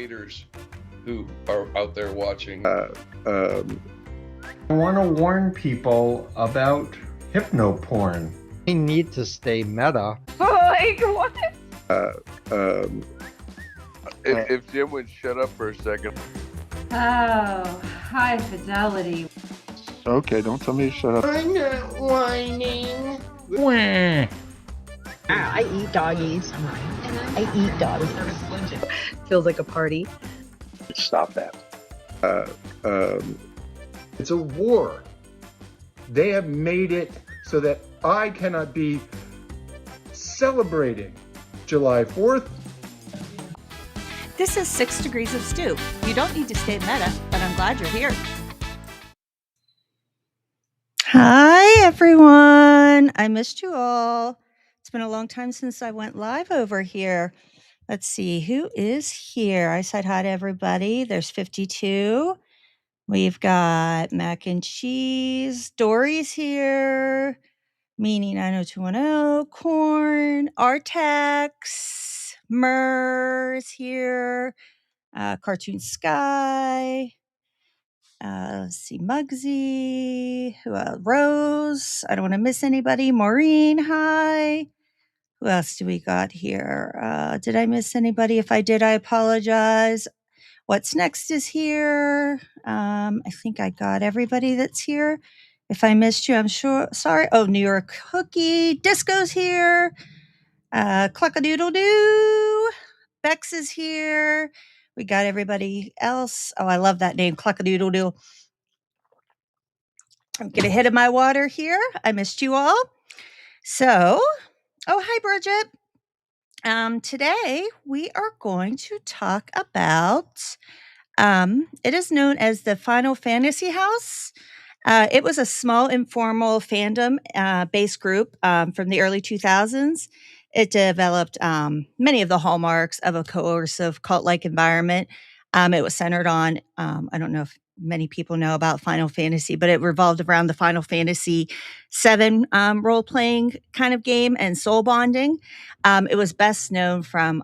creators who are out there watching. I want to warn people about hypnoporn. We need to stay meta. Like, what? If Jim would shut up for a second. Oh, high fidelity. Okay, don't tell me to shut up. I'm not whining. I eat doggies. I eat doggies. Feels like a party. Stop that. It's a war. They have made it so that I cannot be celebrating July 4th. This is 6 Degrees of Stew. You don't need to stay meta, but I'm glad you're here. Hi, everyone. I missed you all. It's been a long time since I went live over here. Let's see, who is here? I said hi to everybody. There's 52. We've got Mac and Cheese. Dory's here. Meanie 90210. Corn. Artex. Myrrh is here. Cartoon Sky. Let's see, Muggsy. Who else? Rose. I don't want to miss anybody. Maureen, hi. Who else do we got here? Did I miss anybody? If I did, I apologize. What's Next is here. I think I got everybody that's here. If I missed you, I'm sure. Sorry. Oh, New York Cookie. Disco's here. Cluckadoodle-doo. Bex is here. We got everybody else. Oh, I love that name, Cluckadoodle-doo. I'm getting ahead of my water here. I missed you all. So, oh, hi, Bridget. Today we are going to talk about, it is known as the Final Fantasy House. It was a small informal fandom based group from the early 2000s. It developed many of the hallmarks of a coercive cult-like environment. It was centered on, I don't know if many people know about Final Fantasy, but it revolved around the Final Fantasy VII role-playing kind of game and soul bonding. It was best known from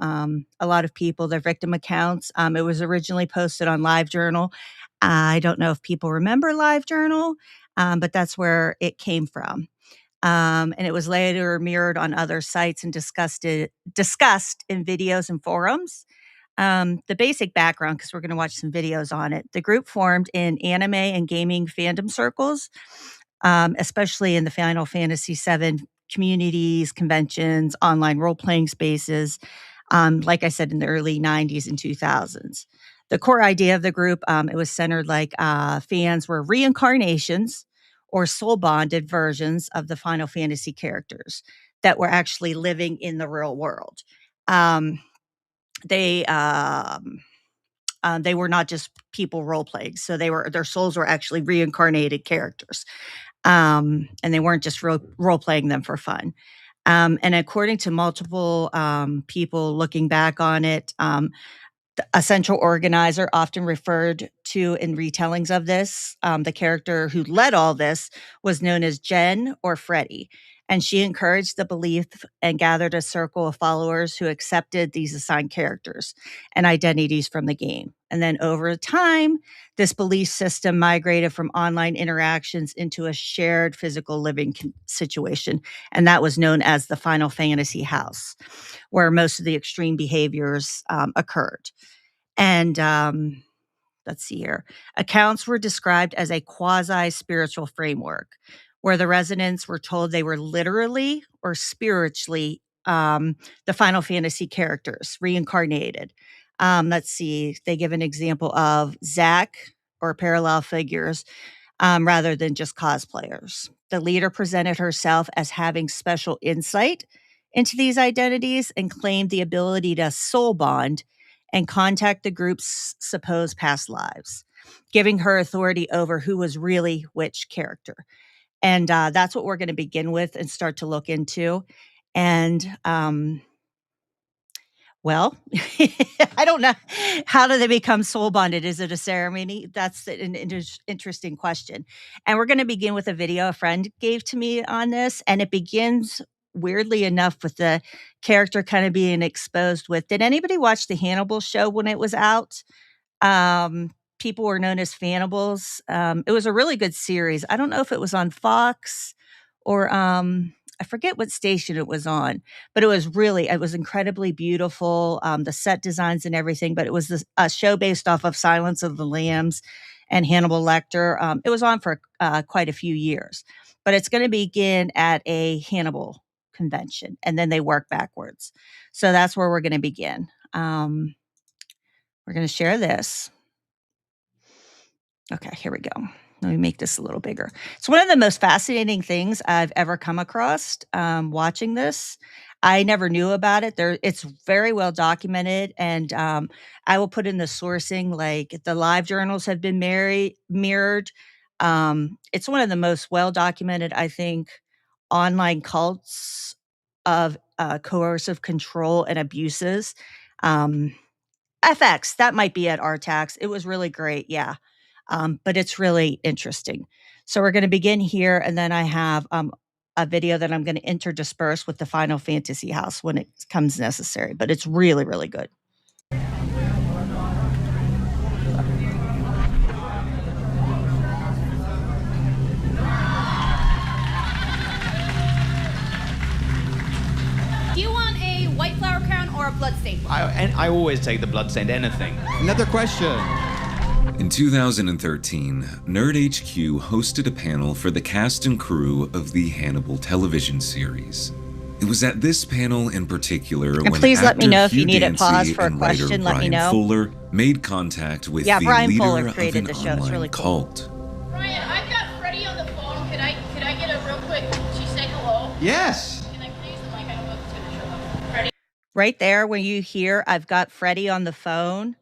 a lot of people, their victim accounts. It was originally posted on LiveJournal. I don't know if people remember LiveJournal, but that's where it came from. And it was later mirrored on other sites and discussed in videos and forums. The basic background, because we're going to watch some videos on it. The group formed in anime and gaming fandom circles, especially in the Final Fantasy VII communities, conventions, online role-playing spaces, like I said, in the early 90s and 2000s. The core idea of the group, it was centered like fans were reincarnations or soul-bonded versions of the Final Fantasy characters that were actually living in the real world. They were not just people role-playing, so their souls were actually reincarnated characters, and they weren't just role-playing them for fun. And according to multiple people looking back on it, a central organizer often referred to in retellings of this, the character who led all this was known as Jen or Freddie. And she encouraged the belief and gathered a circle of followers who accepted these assigned characters and identities from the game. And then over time, this belief system migrated from online interactions into a shared physical living situation. And that was known as the Final Fantasy House, where most of the extreme behaviors occurred. And let's see here. Accounts were described as a quasi-spiritual framework, where the residents were told they were literally or spiritually the Final Fantasy characters, reincarnated. Let's see. They give an example of Zack or parallel figures rather than just cosplayers. The leader presented herself as having special insight into these identities and claimed the ability to soul bond and contact the group's supposed past lives, giving her authority over who was really which character. And that's what we're going to begin with and start to look into. And, well, I don't know. How do they become soul bonded? Is it a ceremony? That's an interesting question. And we're going to begin with a video a friend gave to me on this. And it begins weirdly enough, with the character kind of being exposed with, did anybody watch the Hannibal show when it was out? People were known as Fannibals. It was a really good series. I don't know if it was on Fox or I forget what station it was on, but it was incredibly beautiful. The set designs and everything, but it was a show based off of Silence of the Lambs and Hannibal Lecter. It was on for quite a few years, but it's going to begin at a Hannibal convention and then they work backwards. So that's where we're going to begin. We're going to share this. Okay, here we go. Let me make this a little bigger. It's one of the most fascinating things I've ever come across watching this. I never knew about it. It's very well documented, and I will put in the sourcing, like the live journals have been mirrored. It's one of the most well documented, I think, online cults of coercive control and abuses. FX, that might be at RTAX. It was really great, yeah. But it's really interesting. So we're going to begin here, and then I have a video that I'm going to interdisperse with the Final Fantasy house when it comes necessary. But it's really, really good. Do you want a white flower crown or a bloodstained one? I always take the bloodstained anything. Another question. In 2013, Nerd HQ hosted a panel for the cast and crew of the Hannibal television series. It was at this panel in particular when please let me know if Hugh you need it Dancy paused for a and writer question. Let me Brian know. Fuller made contact with the Brian leader Fuller of created an the show. It's online really cool. cult. Brian, I've got Freddie on the phone. Could I get a real quick? She say hello. Yes. Can I please? Like, I don't know if it's gonna show up. Freddie. Right there, when you hear I've got Freddie on the phone,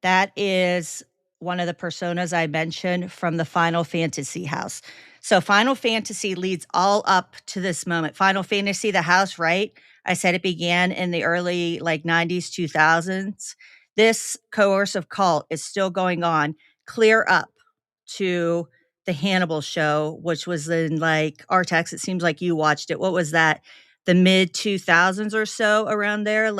that is one of the personas I mentioned from the Final Fantasy house. So Final Fantasy leads all up to this moment. Final Fantasy, the house, right? I said it began in the early 90s, 2000s. This coercive cult is still going on clear up to the Hannibal show, which was in RTX. It seems like you watched it. What was that? The mid 2000s or so, around there,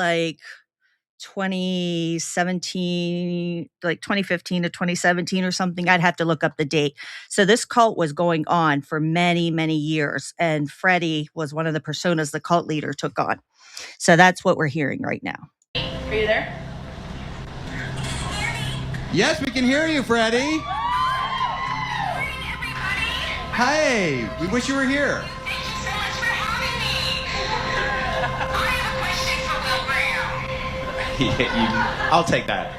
2017, 2015 to 2017 or something. I'd have to look up the date. So this cult was going on for many, many years. And Freddie was one of the personas the cult leader took on. So that's what we're hearing right now. Are you there? Yes, we can hear you, Freddie. Hey, we wish you were here. I'll take that.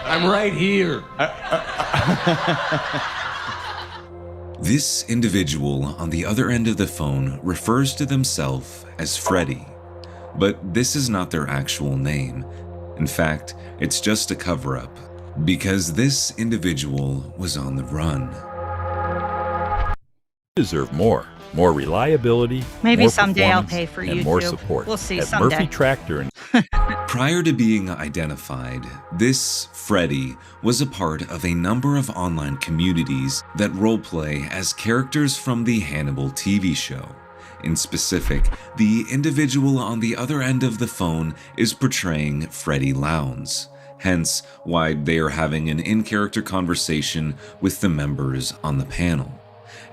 I'm right here. This individual on the other end of the phone refers to themselves as Freddie, but this is not their actual name. In fact, it's just a cover-up, because this individual was on the run. Deserve more reliability, maybe more someday I'll performance, pay for and YouTube. more support. We'll see at someday. Murphy Tractor and Prior to being identified, this Freddie was a part of a number of online communities that roleplay as characters from the Hannibal TV show. In specific, the individual on the other end of the phone is portraying Freddie Lowndes, hence why they are having an in-character conversation with the members on the panel.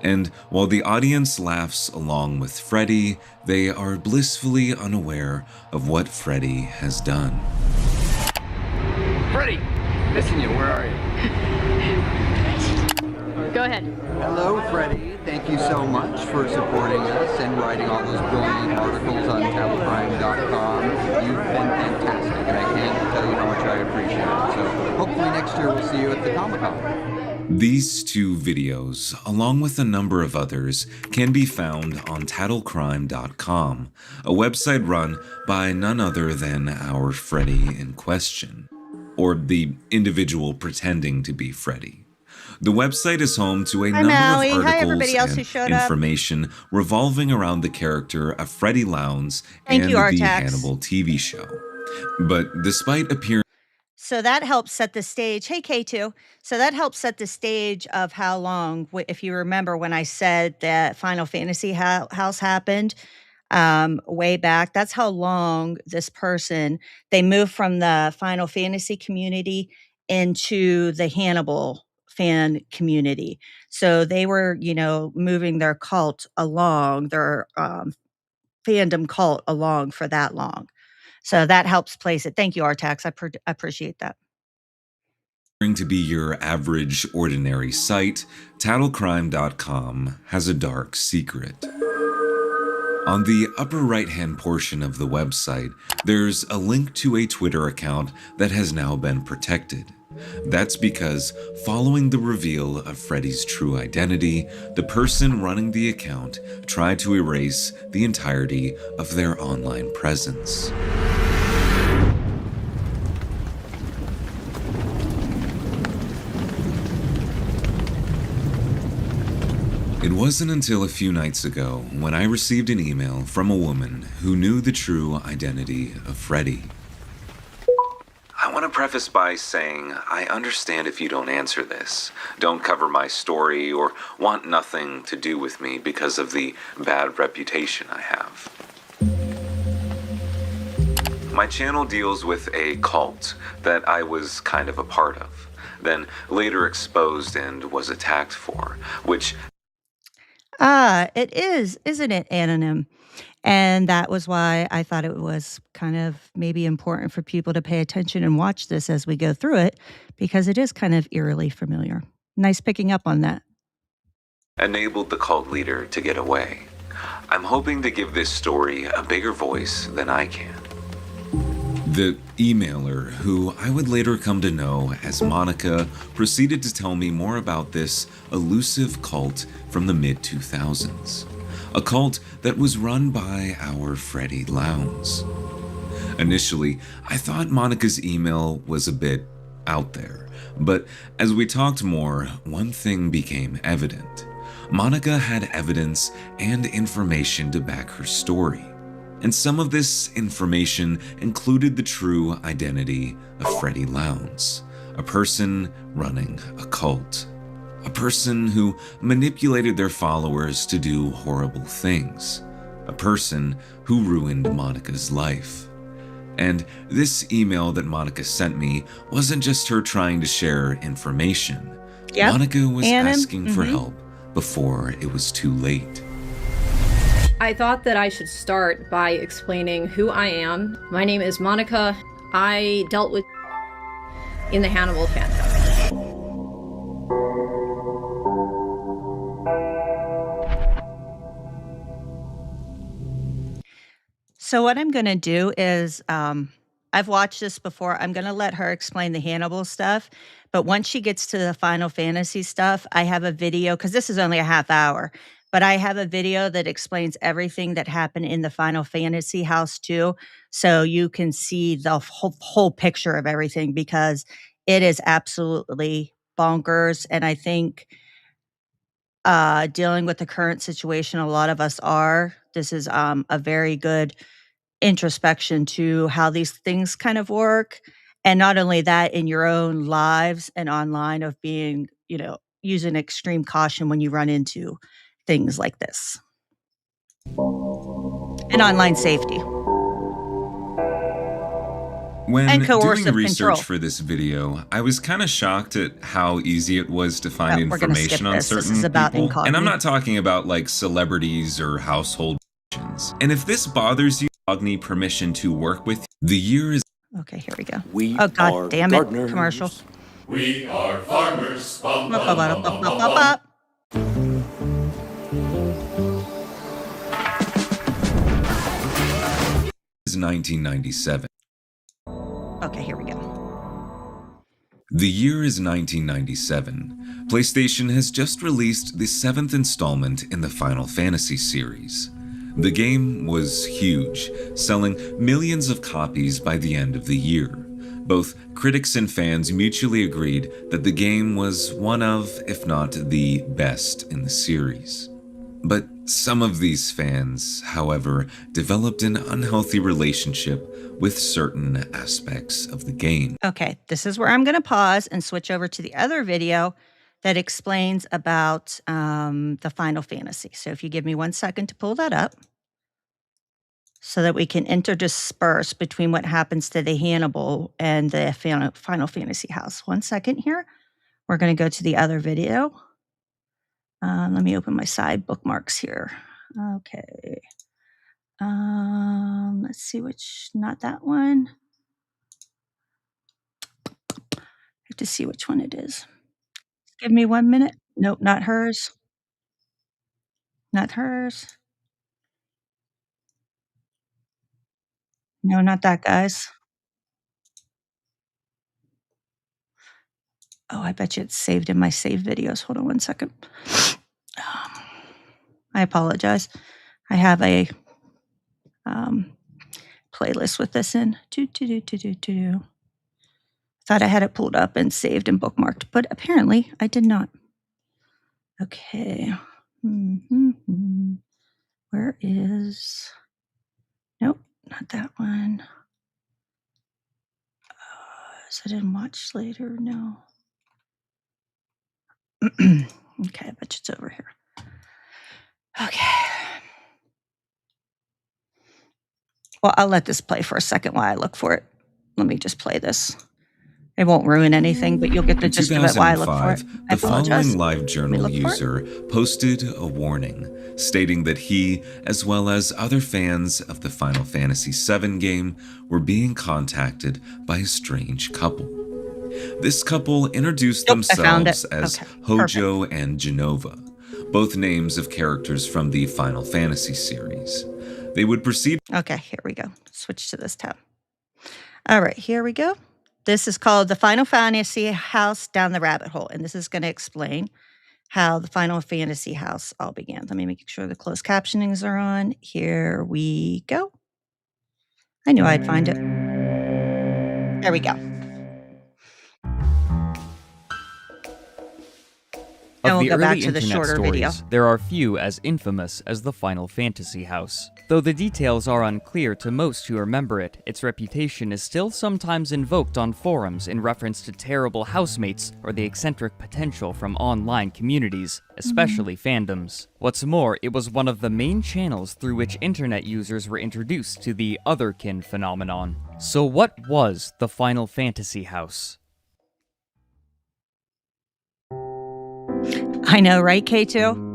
And while the audience laughs along with Freddie, they are blissfully unaware of what Freddie has done. Freddie, missing you. Where are you? Go ahead. Hello, Freddie. Thank you so much for supporting us and writing all those brilliant articles on tattlecrime.com. You've been fantastic, and I can't tell you how much I appreciate it. So hopefully next year we'll see you at the Comic-Con. These two videos, along with a number of others, can be found on tattlecrime.com, a website run by none other than our Freddie in question, or the individual pretending to be Freddie. The website is home to a Hi, number Maui. of Hi, articles everybody else who and showed up. information revolving around the character of Freddie Lounds Thank and you, the Artax. Hannibal TV show. But despite appearing So that helps set the stage. Hey, K2. So that helps set the stage of how long, if you remember when I said that Final Fantasy House happened way back, that's how long this person, they moved from the Final Fantasy community into the Hannibal fan community. So they were, moving their cult along, their fandom cult along for that long. So that helps place it. Thank you, Artax. I appreciate that. to be your average, ordinary site, tattlecrime.com has a dark secret. On the upper right-hand portion of the website, there's a link to a Twitter account that has now been protected. That's because following the reveal of Freddy's true identity, the person running the account tried to erase the entirety of their online presence. It wasn't until a few nights ago when I received an email from a woman who knew the true identity of Freddy. I want to preface by saying I understand if you don't answer this, don't cover my story, or want nothing to do with me because of the bad reputation I have. My channel deals with a cult that I was kind of a part of, then later exposed and was attacked for, which It is, isn't it, Anonym? And that was why I thought it was kind of maybe important for people to pay attention and watch this as we go through it, because it is kind of eerily familiar. Nice picking up on that. Enabled the cult leader to get away. I'm hoping to give this story a bigger voice than I can. The emailer, who I would later come to know as Monica, proceeded to tell me more about this elusive cult from the mid-2000s. A cult that was run by our Freddie Lounds. Initially, I thought Monica's email was a bit out there, but as we talked more, one thing became evident. Monica had evidence and information to back her story. And some of this information included the true identity of Freddie Lounds, a person running a cult. A person who manipulated their followers to do horrible things. A person who ruined Monica's life. And this email that Monica sent me wasn't just her trying to share information. Yep. Monica was asking for help before it was too late. I thought that I should start by explaining who I am. My name is Monica. I dealt with in the Hannibal fandom. So what I'm going to do is, I've watched this before. I'm going to let her explain the Hannibal stuff. But once she gets to the Final Fantasy stuff, I have a video, because this is only a half hour. But I have a video that explains everything that happened in the Final Fantasy house too. So you can see the whole picture of everything, because it is absolutely bonkers. And I think dealing with the current situation, a lot of us are. This is a very good introspection to how these things kind of work. And not only that, in your own lives and online, of being, using extreme caution when you run into things like this. And online safety. When and doing coercive research control. for this video, I was kind of shocked at how easy it was to find We're gonna skip information on this. This certain is about people. And I'm Incogni. not talking about like celebrities or household names. And if this bothers you, Incogni permission to work with. The year is Okay, here we go. We Oh, God are damn it. gardeners. Commercial. We are farmers. Bum, Up, bum, up, bum, up, bum, up, bum, up, bum. up. is 1997. Okay, here we go. The year is 1997. PlayStation has just released the 7th installment in the Final Fantasy series. The game was huge, selling millions of copies by the end of the year. Both critics and fans mutually agreed that the game was one of, if not the best in the series. But some of these fans, however, developed an unhealthy relationship with certain aspects of the game. Okay, this is where I'm going to pause and switch over to the other video that explains about the Final Fantasy. So if you give me 1 second to pull that up so that we can interdisperse between what happens to the Hannibal and the Final Fantasy house. 1 second here. We're going to go to the other video. Let me open my side bookmarks here. Okay. Let's see not that one. I have to see which one it is. Give me 1 minute. Nope, not hers. Not hers. No, not that, guys. Oh, I bet you it's saved in my saved videos. Hold on 1 second. I apologize. I have a playlist with this in. Thought I had it pulled up and saved and bookmarked, but apparently I did not. Okay. Where is... Nope, not that one. Is it in watch later? No. Okay, I bet it's over here. Okay. Well, I'll let this play for a second while I look for it. Let me just play this. It won't ruin anything, but you'll get the gist of it while I look for it. The following live journal user posted a warning stating that he, as well as other fans of the Final Fantasy VII game, were being contacted by a strange couple. This couple introduced themselves as Hojo and Genova, both names of characters from the Final Fantasy series. They would proceed. Okay, here we go. Switch to this tab. All right, here we go. This is called the Final Fantasy House Down the Rabbit Hole, and this is going to explain how the Final Fantasy house all began. Let me make sure the closed captionings are on. Here we go. I knew I'd find it. There we go. Of the early internet stories, there are few as infamous as the Final Fantasy house. Though the details are unclear to most who remember it, its reputation is still sometimes invoked on forums in reference to terrible housemates or the eccentric potential from online communities, especially fandoms. What's more, it was one of the main channels through which internet users were introduced to the otherkin phenomenon. So what was the Final Fantasy house? I know, right, K2?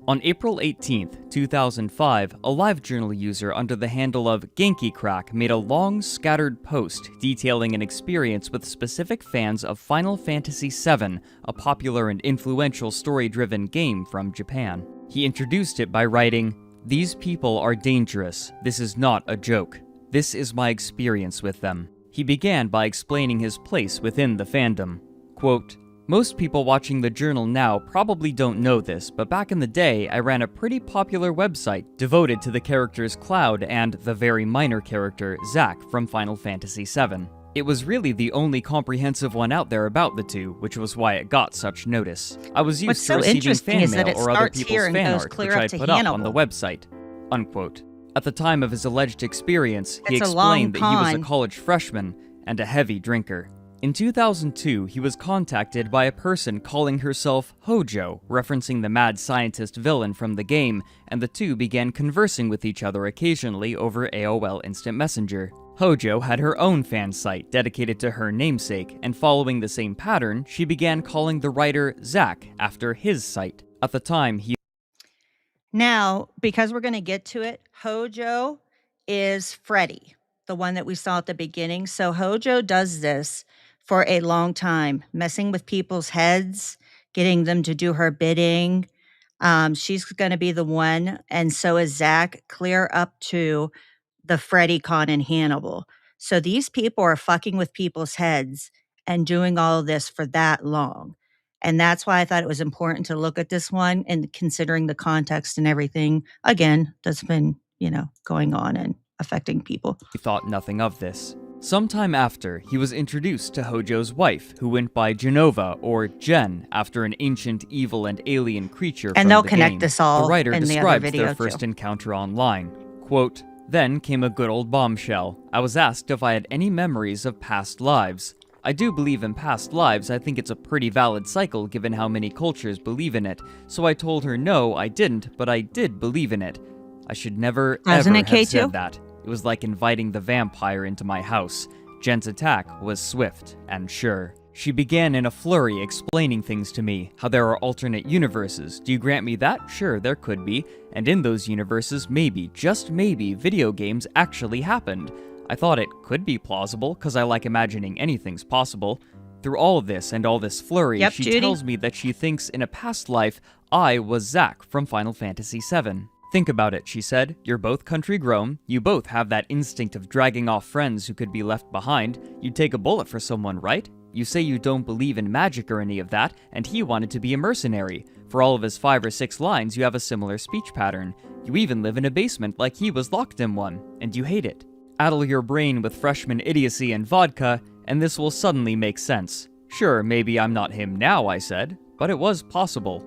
On April 18th, 2005, a LiveJournal user under the handle of GenkiCrack made a long, scattered post detailing an experience with specific fans of Final Fantasy VII, a popular and influential story-driven game from Japan. He introduced it by writing, "These people are dangerous. This is not a joke. This is my experience with them." He began by explaining his place within the fandom. Quote, "Most people watching the journal now probably don't know this, but back in the day, I ran a pretty popular website devoted to the characters Cloud and the very minor character, Zack, from Final Fantasy VII. It was really the only comprehensive one out there about the two, which was why it got such notice. I was used to receiving fan mail or other people's fan art, which I put up on the website." Unquote. At the time of his alleged experience, he explained that he was a college freshman and a heavy drinker. In 2002, he was contacted by a person calling herself Hojo, referencing the mad scientist villain from the game, and the two began conversing with each other occasionally over AOL Instant Messenger. Hojo had her own fan site dedicated to her namesake, and following the same pattern, she began calling the writer Zack after his site. At the time, he... Now, because we're going to get to it, Hojo is Freddy, the one that we saw at the beginning. So Hojo does this for a long time, messing with people's heads, getting them to do her bidding. She's going to be the one, and so is Zack, clear up to the Freddy Con in Hannibal. So these people are fucking with people's heads and doing all of this for that long. And that's why I thought it was important to look at this one and considering the context and everything, again, that's been, going on and affecting people. He thought nothing of this. Sometime after, he was introduced to Hojo's wife, who went by Genova or Jen after an ancient evil and alien creature And from they'll the connect game. this all The writer in the other describes video, their first too. encounter online. Quote, "Then came a good old bombshell. I was asked if I had any memories of past lives. I do believe in past lives. I think it's a pretty valid cycle given how many cultures believe in it. So I told her no, I didn't, but I did believe in it. I should never, Doesn't ever it, have K2? said that. It was like inviting the vampire into my house. Jen's attack was swift and sure. She began in a flurry explaining things to me, how there are alternate universes. Do you grant me that? Sure, there could be. And in those universes, maybe, just maybe, video games actually happened. I thought it could be plausible, because I like imagining anything's possible. Through all of this and all this flurry, Yep, she Judy. tells me that she thinks in a past life, I was Zack from Final Fantasy VII. Think about it, she said. You're both country grown. You both have that instinct of dragging off friends who could be left behind. You'd take a bullet for someone, right? You say you don't believe in magic or any of that, and he wanted to be a mercenary. For all of his 5 or 6 lines, you have a similar speech pattern. You even live in a basement like he was locked in one, and you hate it. Addle your brain with freshman idiocy and vodka, and this will suddenly make sense. Sure, maybe I'm not him now, I said, but it was possible."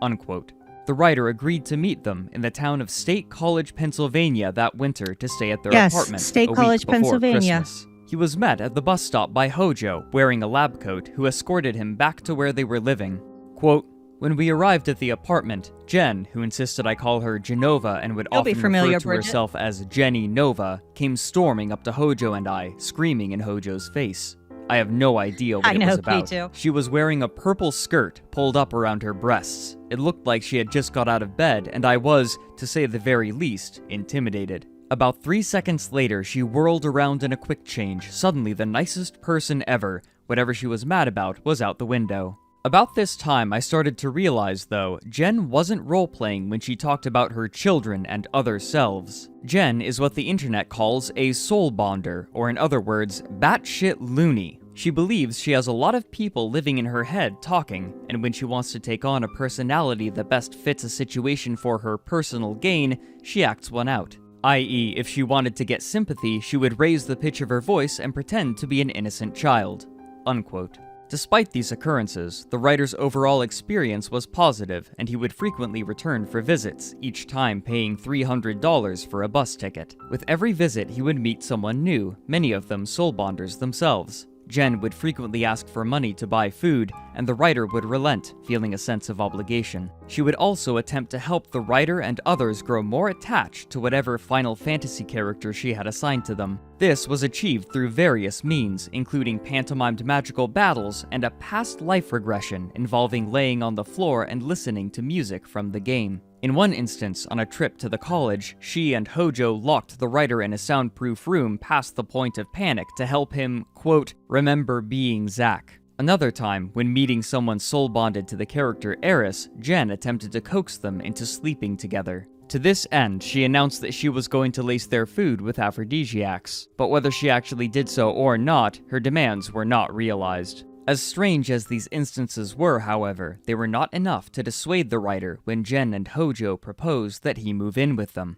Unquote. The writer agreed to meet them in the town of State College, Pennsylvania that winter to stay at their Yes, apartment State a week College, before Pennsylvania. Christmas. He was met at the bus stop by Hojo, wearing a lab coat, who escorted him back to where they were living. Quote, "When we arrived at the apartment, Jen, who insisted I call her Genova and would You'll be often familiar, refer to Bridget. herself as Jenny Nova, came storming up to Hojo and I, screaming in Hojo's face. I have no idea what I it know, was me about. too. She was wearing a purple skirt pulled up around her breasts. It looked like she had just got out of bed, and I was, to say the very least, intimidated. About 3 seconds later, she whirled around in a quick change, suddenly the nicest person ever. Whatever she was mad about was out the window. About this time, I started to realize, though, Jen wasn't role-playing when she talked about her children and other selves. Jen is what the internet calls a soul bonder, or in other words, batshit loony. She believes she has a lot of people living in her head talking, and when she wants to take on a personality that best fits a situation for her personal gain, she acts one out. I.e., if she wanted to get sympathy, she would raise the pitch of her voice and pretend to be an innocent child." Unquote. Despite these occurrences, the writer's overall experience was positive, and he would frequently return for visits, each time paying $300 for a bus ticket. With every visit, he would meet someone new, many of them soul bonders themselves. Jen would frequently ask for money to buy food, and the writer would relent, feeling a sense of obligation. She would also attempt to help the writer and others grow more attached to whatever Final Fantasy character she had assigned to them. This was achieved through various means, including pantomimed magical battles and a past life regression involving laying on the floor and listening to music from the game. In one instance, on a trip to the college, she and Hojo locked the writer in a soundproof room past the point of panic to help him, quote, remember being Zack. Another time, when meeting someone soul-bonded to the character Eris, Jen attempted to coax them into sleeping together. To this end, she announced that she was going to lace their food with aphrodisiacs, but whether she actually did so or not, her demands were not realized. As strange as these instances were, however, they were not enough to dissuade the writer when Jen and Hojo proposed that he move in with them.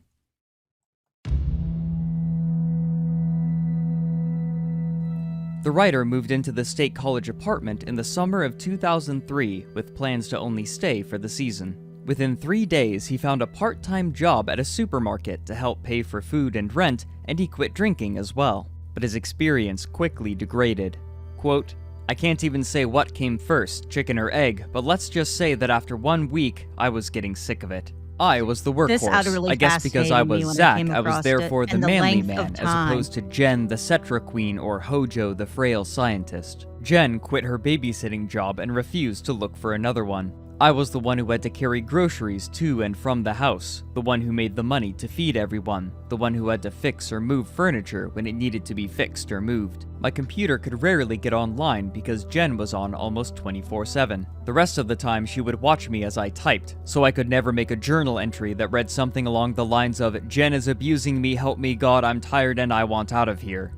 The writer moved into the State College apartment in the summer of 2003 with plans to only stay for the season. Within 3 days, he found a part-time job at a supermarket to help pay for food and rent, and he quit drinking as well. But his experience quickly degraded. Quote, I can't even say what came first, chicken or egg, but let's just say that after 1 week, I was getting sick of it. I was the workhorse. This utterly I guess because I fascinated me was when I Zack, came I was across there it, for the and the manly length of man, as time. opposed to Jen, the Cetra queen, or Hojo, the frail scientist. Jen quit her babysitting job and refused to look for another one. I was the one who had to carry groceries to and from the house, the one who made the money to feed everyone, the one who had to fix or move furniture when it needed to be fixed or moved. My computer could rarely get online because Jen was on almost 24/7. The rest of the time she would watch me as I typed, so I could never make a journal entry that read something along the lines of, Jen is abusing me, help me God, I'm tired and I want out of here.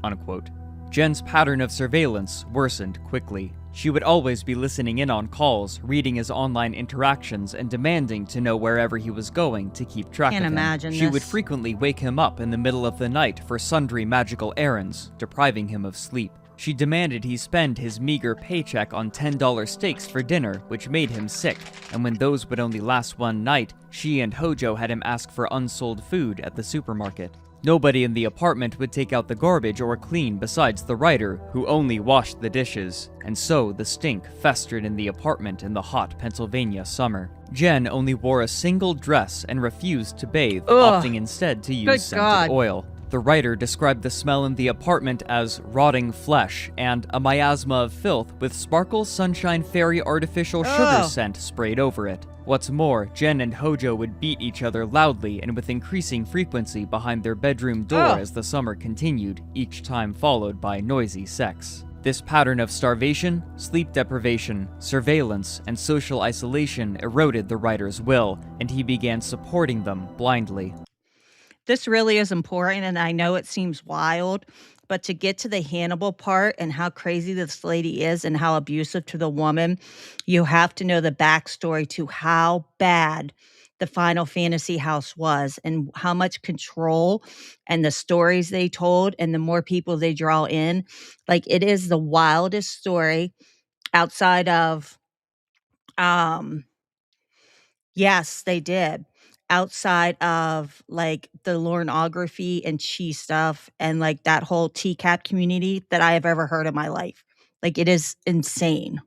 Unquote. Jen's pattern of surveillance worsened quickly. She would always be listening in on calls, reading his online interactions, and demanding to know wherever he was going to keep track of him. Can't imagine She would this. frequently wake him up in the middle of the night for sundry magical errands, depriving him of sleep. She demanded he spend his meager paycheck on $10 steaks for dinner, which made him sick, and when those would only last one night, she and Hojo had him ask for unsold food at the supermarket. Nobody in the apartment would take out the garbage or clean besides the writer, who only washed the dishes, and so the stink festered in the apartment in the hot Pennsylvania summer. Jen only wore a single dress and refused to bathe, opting instead to use scented oil. The writer described the smell in the apartment as rotting flesh and a miasma of filth with Sparkle Sunshine Fairy artificial sugar scent sprayed over it. What's more, Jen and Hojo would beat each other loudly and with increasing frequency behind their bedroom door as the summer continued, each time followed by noisy sex. This pattern of starvation, sleep deprivation, surveillance, and social isolation eroded the writer's will, and he began supporting them blindly. This really is important, and I know it seems wild, but to get to the Hannibal part and how crazy this lady is and how abusive to the woman, you have to know the backstory to how bad the Final Fantasy house was and how much control and the stories they told and the more people they draw in. Like, it is the wildest story outside of, yes, they did. Outside of like the pornography and chi stuff and like that whole TCAP community that I have ever heard in my life. Like, it is insane.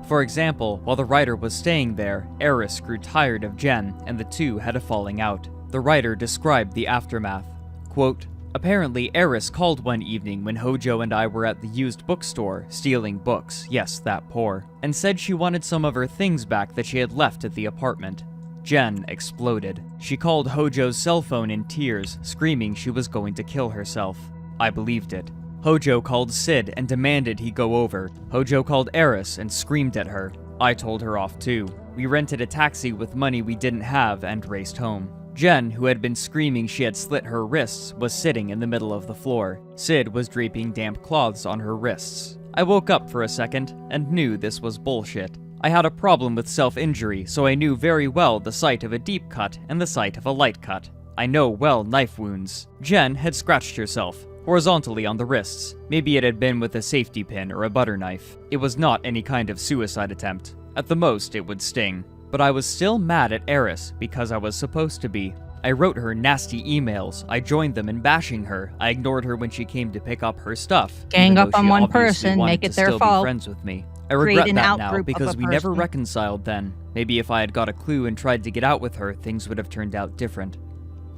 For example, while the writer was staying there, Eris grew tired of Jen, and the two had a falling out. The writer described the aftermath. Quote, "Apparently, Eris called one evening when Hojo and I were at the used bookstore, stealing books, yes, that poor, and said she wanted some of her things back that she had left at the apartment. Jen exploded. She called Hojo's cell phone in tears, screaming she was going to kill herself. I believed it. Hojo called Sid and demanded he go over. Hojo called Eris and screamed at her. I told her off too. We rented a taxi with money we didn't have and raced home. Jen, who had been screaming she had slit her wrists, was sitting in the middle of the floor. Sid was draping damp cloths on her wrists. I woke up for a second and knew this was bullshit. I had a problem with self-injury, so I knew very well the site of a deep cut and the site of a light cut. I know well knife wounds. Jen had scratched herself, horizontally on the wrists. Maybe it had been with a safety pin or a butter knife. It was not any kind of suicide attempt. At the most, it would sting. But I was still mad at Eris because I was supposed to be. I wrote her nasty emails. I joined them in bashing her. I ignored her when she came to pick up her stuff. Gang up on one obviously person, wanted make it to their still fault. Be friends with me. I Create regret an that now out-group of because a we never person. reconciled then. Maybe if I had got a clue and tried to get out with her, things would have turned out different."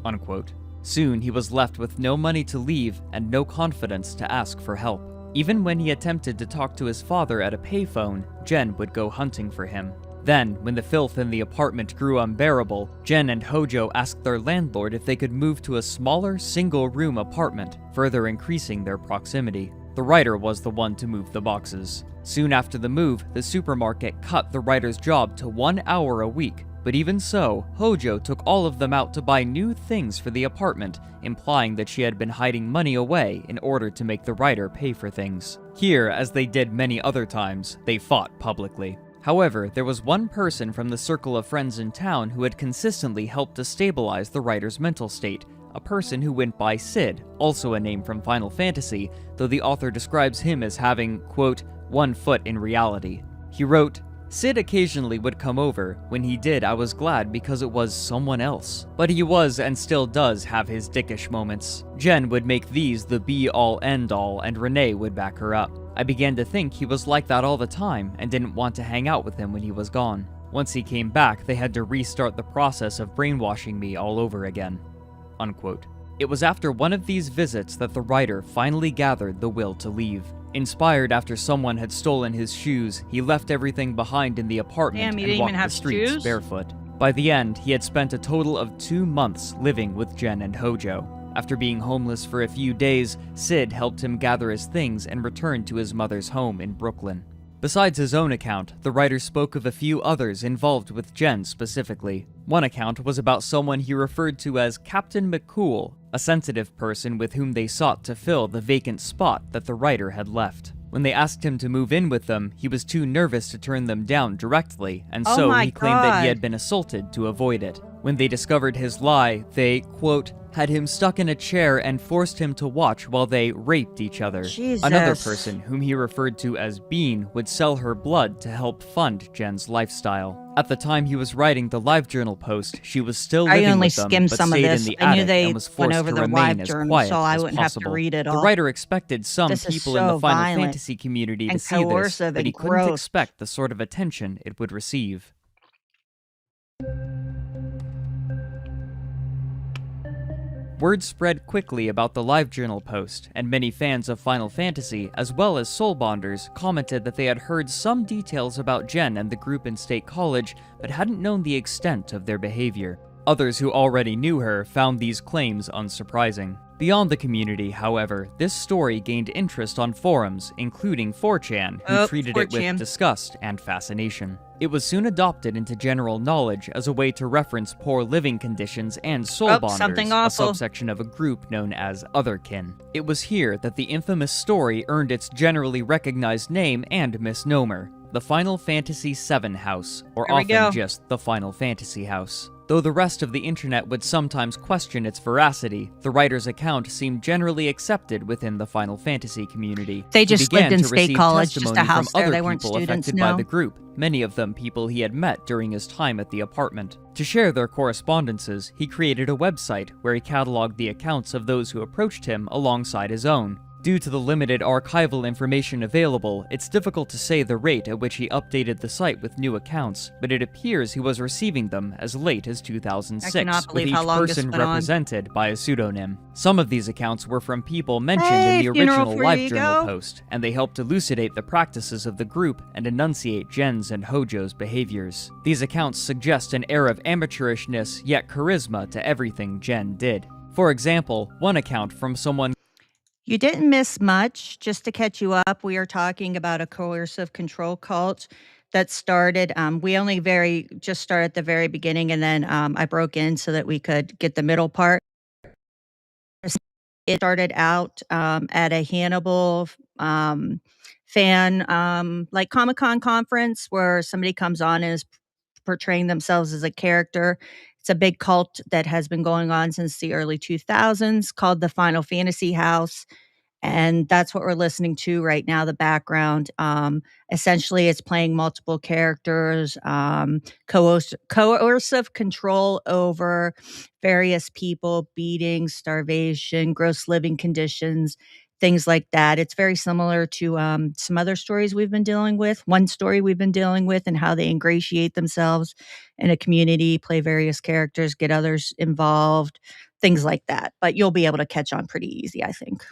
Unquote. Soon he was left with no money to leave and no confidence to ask for help. Even when he attempted to talk to his father at a payphone, Jen would go hunting for him. Then, when the filth in the apartment grew unbearable, Jen and Hojo asked their landlord if they could move to a smaller, single-room apartment, further increasing their proximity. The writer was the one to move the boxes. Soon after the move, the supermarket cut the writer's job to 1 hour a week. But even so, Hojo took all of them out to buy new things for the apartment, implying that she had been hiding money away in order to make the writer pay for things. Here, as they did many other times, they fought publicly. However, there was one person from the circle of friends in town who had consistently helped to stabilize the writer's mental state, a person who went by Sid, also a name from Final Fantasy, though the author describes him as having, quote, "one foot in reality." He wrote, "Sid occasionally would come over. When he did, I was glad because it was someone else. But he was and still does have his dickish moments. Jen would make these the be-all end-all and Renee would back her up. I began to think he was like that all the time and didn't want to hang out with him when he was gone. Once he came back, they had to restart the process of brainwashing me all over again." Unquote. It was after one of these visits that the writer finally gathered the will to leave. Inspired after someone had stolen his shoes, he left everything behind in the apartment Damn, he and didn't walked even the have streets shoes? barefoot. By the end, he had spent a total of 2 months living with Jen and Hojo. After being homeless for a few days, Sid helped him gather his things and return to his mother's home in Brooklyn. Besides his own account, the writer spoke of a few others involved with Jen specifically. One account was about someone he referred to as Captain McCool, a sensitive person with whom they sought to fill the vacant spot that the writer had left. When they asked him to move in with them, he was too nervous to turn them down directly, and so he claimed that he had been assaulted to avoid it. When they discovered his lie, they, quote, had him stuck in a chair and forced him to watch while they raped each other. Jesus. Another person, whom he referred to as Bean, would sell her blood to help fund Jen's lifestyle. At the time he was writing the LiveJournal post, she was still living with them, but stayed in the attic and was forced to remain as quiet as possible. The writer expected some people in the Final Fantasy community to see this, but he couldn't expect the sort of attention it would receive. Word spread quickly about the LiveJournal post, and many fans of Final Fantasy, as well as Soul Bonders, commented that they had heard some details about Jen and the group in State College, but hadn't known the extent of their behavior. Others who already knew her found these claims unsurprising. Beyond the community, however, this story gained interest on forums, including 4chan, who treated it with disgust and fascination. It was soon adopted into general knowledge as a way to reference poor living conditions and soul bonders, a subsection of a group known as Otherkin. It was here that the infamous story earned its generally recognized name and misnomer, the Final Fantasy VII House, or often just the Final Fantasy House. Though the rest of the internet would sometimes question its veracity, the writer's account seemed generally accepted within the Final Fantasy community. They just lived in State College, just a house there. They weren't students, affected by the group, many of them people he had met during his time at the apartment. To share their correspondences, he created a website where he cataloged the accounts of those who approached him alongside his own. Due to the limited archival information available, it's difficult to say the rate at which he updated the site with new accounts, but it appears he was receiving them as late as 2006, with each person represented by a pseudonym. Some of these accounts were from people mentioned in the original LiveJournal post, and they helped elucidate the practices of the group and enunciate Jen's and Hojo's behaviors. These accounts suggest an air of amateurishness yet charisma to everything Jen did. For example, one account from someone. You didn't miss much. Just to catch you up, we are talking about a coercive control cult that started. We only just started at the very beginning, and then I broke in so that we could get the middle part. It started out at a Hannibal fan, like Comic-Con conference, where somebody comes on and is portraying themselves as a character. It's a big cult that has been going on since the early 2000s called the Final Fantasy House. And that's what we're listening to right now, the background. Essentially, it's playing multiple characters, coercive control over various people, beatings, starvation, gross living conditions, things like that. It's very similar to some other stories we've been dealing with. One story we've been dealing with and how they ingratiate themselves in a community, play various characters, get others involved, things like that. But you'll be able to catch on pretty easy, I think.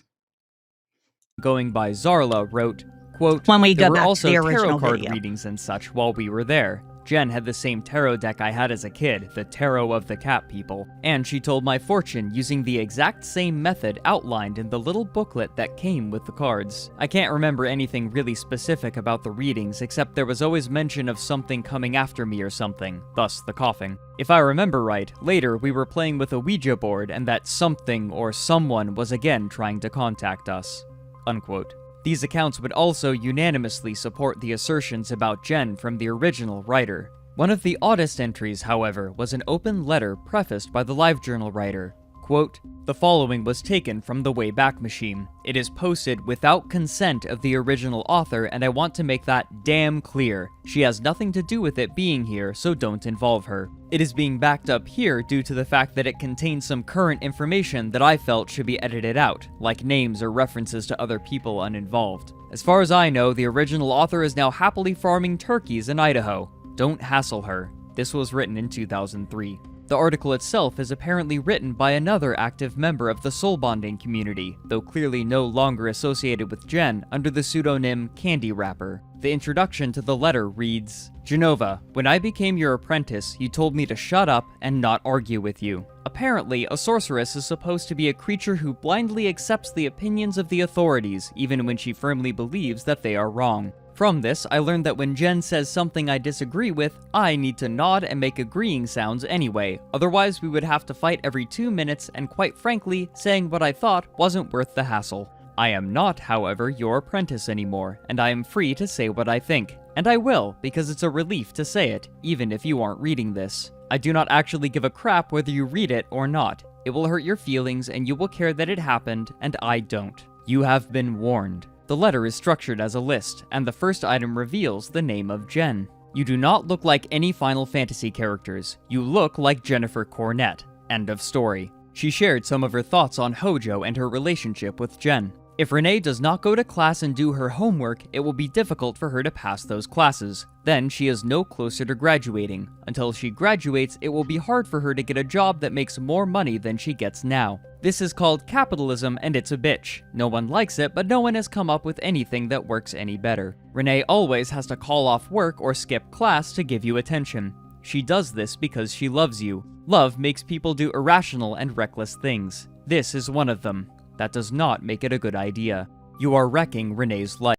Going by Zarla, wrote, quote, when we there go were back also to the original tarot card video. readings and such while we were there. Jen had the same tarot deck I had as a kid, the Tarot of the Cat People, and she told my fortune using the exact same method outlined in the little booklet that came with the cards. I can't remember anything really specific about the readings, except there was always mention of something coming after me or something, thus the coughing. If I remember right, later we were playing with a Ouija board and that something or someone was again trying to contact us. Unquote. These accounts would also unanimously support the assertions about Jen from the original writer. One of the oddest entries, however, was an open letter prefaced by the LiveJournal writer. Quote, the following was taken from the Wayback Machine. It is posted without consent of the original author, and I want to make that damn clear. She has nothing to do with it being here, so don't involve her. It is being backed up here due to the fact that it contains some current information that I felt should be edited out, like names or references to other people uninvolved. As far as I know, the original author is now happily farming turkeys in Idaho. Don't hassle her. This was written in 2003. The article itself is apparently written by another active member of the soul bonding community, though clearly no longer associated with Jen, under the pseudonym Candy Wrapper. The introduction to the letter reads, Genova, when I became your apprentice, you told me to shut up and not argue with you. Apparently, a sorceress is supposed to be a creature who blindly accepts the opinions of the authorities, even when she firmly believes that they are wrong. From this, I learned that when Jen says something I disagree with, I need to nod and make agreeing sounds anyway, otherwise we would have to fight every 2 minutes, and quite frankly, saying what I thought wasn't worth the hassle. I am not, however, your apprentice anymore, and I am free to say what I think. And I will, because it's a relief to say it, even if you aren't reading this. I do not actually give a crap whether you read it or not. It will hurt your feelings, and you will care that it happened, and I don't. You have been warned. The letter is structured as a list, and the first item reveals the name of Jen. You do not look like any Final Fantasy characters. You look like Jennifer Cornett. End of story. She shared some of her thoughts on Hojo and her relationship with Jen. If Renee does not go to class and do her homework, it will be difficult for her to pass those classes. Then she is no closer to graduating. Until she graduates, it will be hard for her to get a job that makes more money than she gets now. This is called capitalism, and it's a bitch. No one likes it, but no one has come up with anything that works any better. Renee always has to call off work or skip class to give you attention. She does this because she loves you. Love makes people do irrational and reckless things. This is one of them. That does not make it a good idea. You are wrecking Renee's life.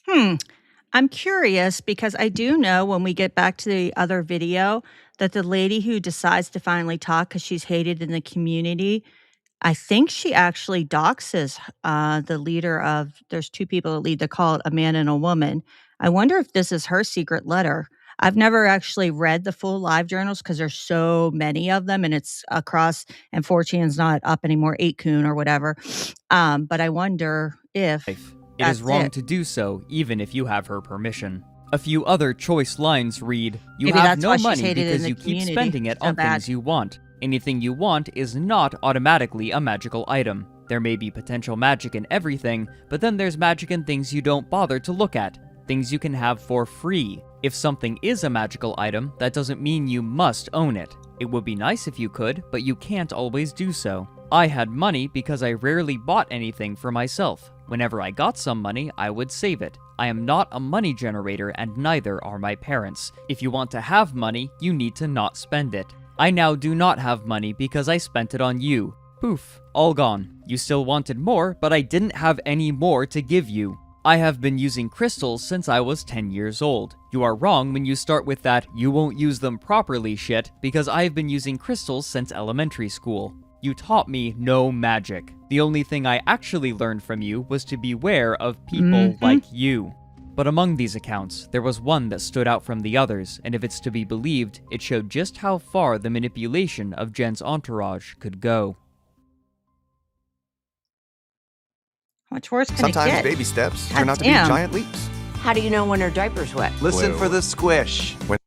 I'm curious because I do know when we get back to the other video that the lady who decides to finally talk because she's hated in the community, I think she actually doxes the leader of, there's two people that lead, they call it a man and a woman. I wonder if this is her secret letter. I've never actually read the full live journals because there's so many of them and it's across, and 4chan's not up anymore, 8kun or whatever. But I wonder if It is wrong to do so, even if you have her permission. A few other choice lines read, you Maybe have that's no why she's money hated in because the you keep community. spending it So on bad. things you want. Anything you want is not automatically a magical item. There may be potential magic in everything, but then there's magic in things you don't bother to look at. Things you can have for free. If something is a magical item, that doesn't mean you must own it. It would be nice if you could, but you can't always do so. I had money because I rarely bought anything for myself. Whenever I got some money, I would save it. I am not a money generator, and neither are my parents. If you want to have money, you need to not spend it. I now do not have money because I spent it on you. Poof, all gone. You still wanted more, but I didn't have any more to give you. I have been using crystals since I was 10 years old. You are wrong when you start with that "you won't use them properly" shit, because I've been using crystals since elementary school. You taught me no magic. The only thing I actually learned from you was to beware of people like you. But among these accounts, there was one that stood out from the others, and if it's to be believed, it showed just how far the manipulation of Jen's entourage could go. How much worse can Sometimes it get? baby steps God turn out to be damn. giant leaps. How do you know when her diaper's wet? Listen for the squish. When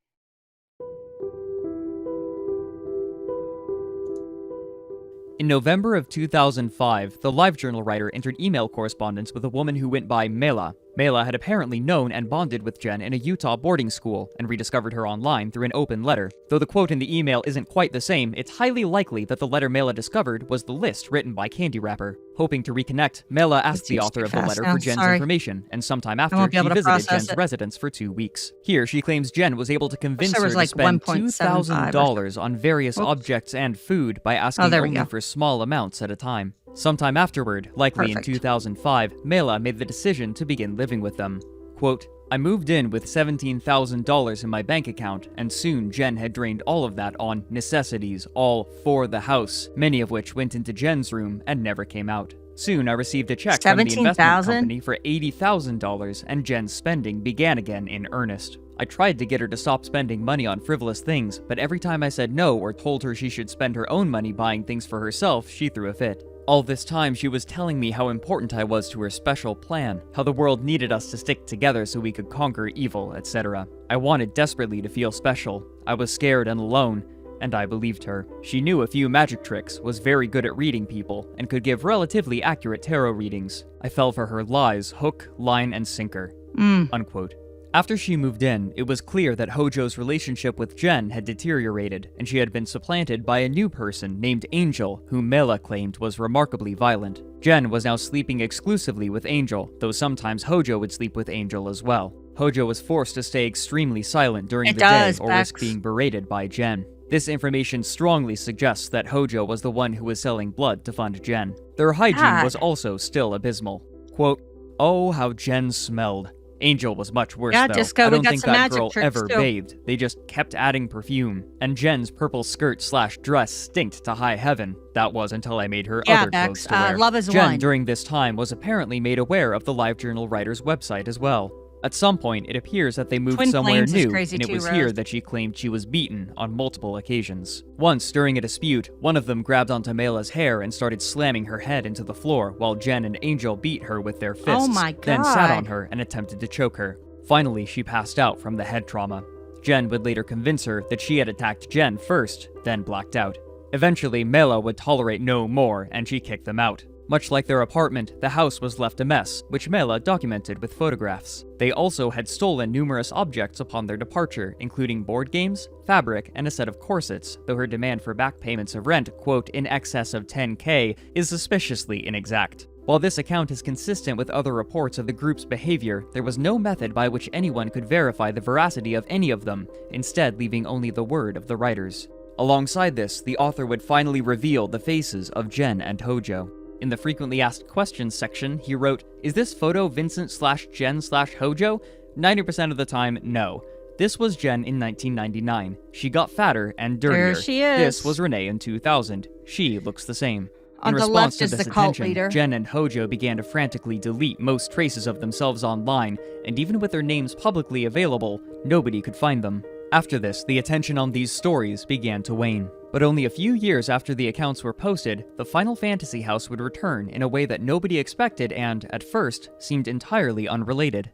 In November of 2005, the LiveJournal writer entered email correspondence with a woman who went by Mela. Mela had apparently known and bonded with Jen in a Utah boarding school, and rediscovered her online through an open letter. Though the quote in the email isn't quite the same, it's highly likely that the letter Mela discovered was the list written by Candy Wrapper. Hoping to reconnect, Mela asked the author of the letter for Jen's information, and sometime after, won't be she able to visited process Jen's it. residence for 2 weeks. Here, she claims Jen was able to convince there her was to like spend 1.75 or $2,000 on various Oops. objects and food by asking there we only go. for small amounts at a time. Sometime afterward, likely Perfect. in 2005, Mela made the decision to begin living with them. Quote, I moved in with $17,000 in my bank account, and soon Jen had drained all of that on necessities, all for the house, many of which went into Jen's room and never came out. Soon I received a check from the investment $17,000? company for $80,000, and Jen's spending began again in earnest. I tried to get her to stop spending money on frivolous things, but every time I said no or told her she should spend her own money buying things for herself, she threw a fit. All this time, she was telling me how important I was to her special plan, how the world needed us to stick together so we could conquer evil, etc. I wanted desperately to feel special. I was scared and alone, and I believed her. She knew a few magic tricks, was very good at reading people, and could give relatively accurate tarot readings. I fell for her lies, hook, line, and sinker. Unquote. After she moved in, it was clear that Hojo's relationship with Jen had deteriorated, and she had been supplanted by a new person named Angel, whom Mela claimed was remarkably violent. Jen was now sleeping exclusively with Angel, though sometimes Hojo would sleep with Angel as well. Hojo was forced to stay extremely silent during the day or risk being berated by Jen. This information strongly suggests that Hojo was the one who was selling blood to fund Jen. Their hygiene was also still abysmal. Quote, oh, how Jen smelled. Angel was much worse, Yeah, though. Disco, I we don't got think some that magic girl tricks, ever too. bathed. They just kept adding perfume. And Jen's purple skirt/dress stinked to high heaven. That was until I made her Yeah, other Bex, clothes to wear. love is Jen, one. during this time, was apparently made aware of the LiveJournal writer's website as well. At some point, it appears that they moved Twin somewhere Flames is new, crazy and it too, was Rose. here that she claimed she was beaten on multiple occasions. Once, during a dispute, one of them grabbed onto Mela's hair and started slamming her head into the floor, while Jen and Angel beat her with their fists, Oh my then sat God. on her and attempted to choke her. Finally, she passed out from the head trauma. Jen would later convince her that she had attacked Jen first, then blacked out. Eventually, Mela would tolerate no more, and she kicked them out. Much like their apartment, the house was left a mess, which Mela documented with photographs. They also had stolen numerous objects upon their departure, including board games, fabric, and a set of corsets, though her demand for back payments of rent, quote, in excess of $10K, is suspiciously inexact. While this account is consistent with other reports of the group's behavior, there was no method by which anyone could verify the veracity of any of them, instead leaving only the word of the writers. Alongside this, the author would finally reveal the faces of Jen and Hojo. In the frequently asked questions section, he wrote, "Is this photo Vincent/Jen/Hojo? 90% of the time, no. This was Jen in 1999. She got fatter and dirtier. There she is. This was Renee in 2000. She looks the same." On In the response left to is this the cult attention, leader. Jen and Hojo began to frantically delete most traces of themselves online, and even with their names publicly available, nobody could find them. After this, the attention on these stories began to wane. But only a few years after the accounts were posted, the Final Fantasy house would return in a way that nobody expected and, at first, seemed entirely unrelated.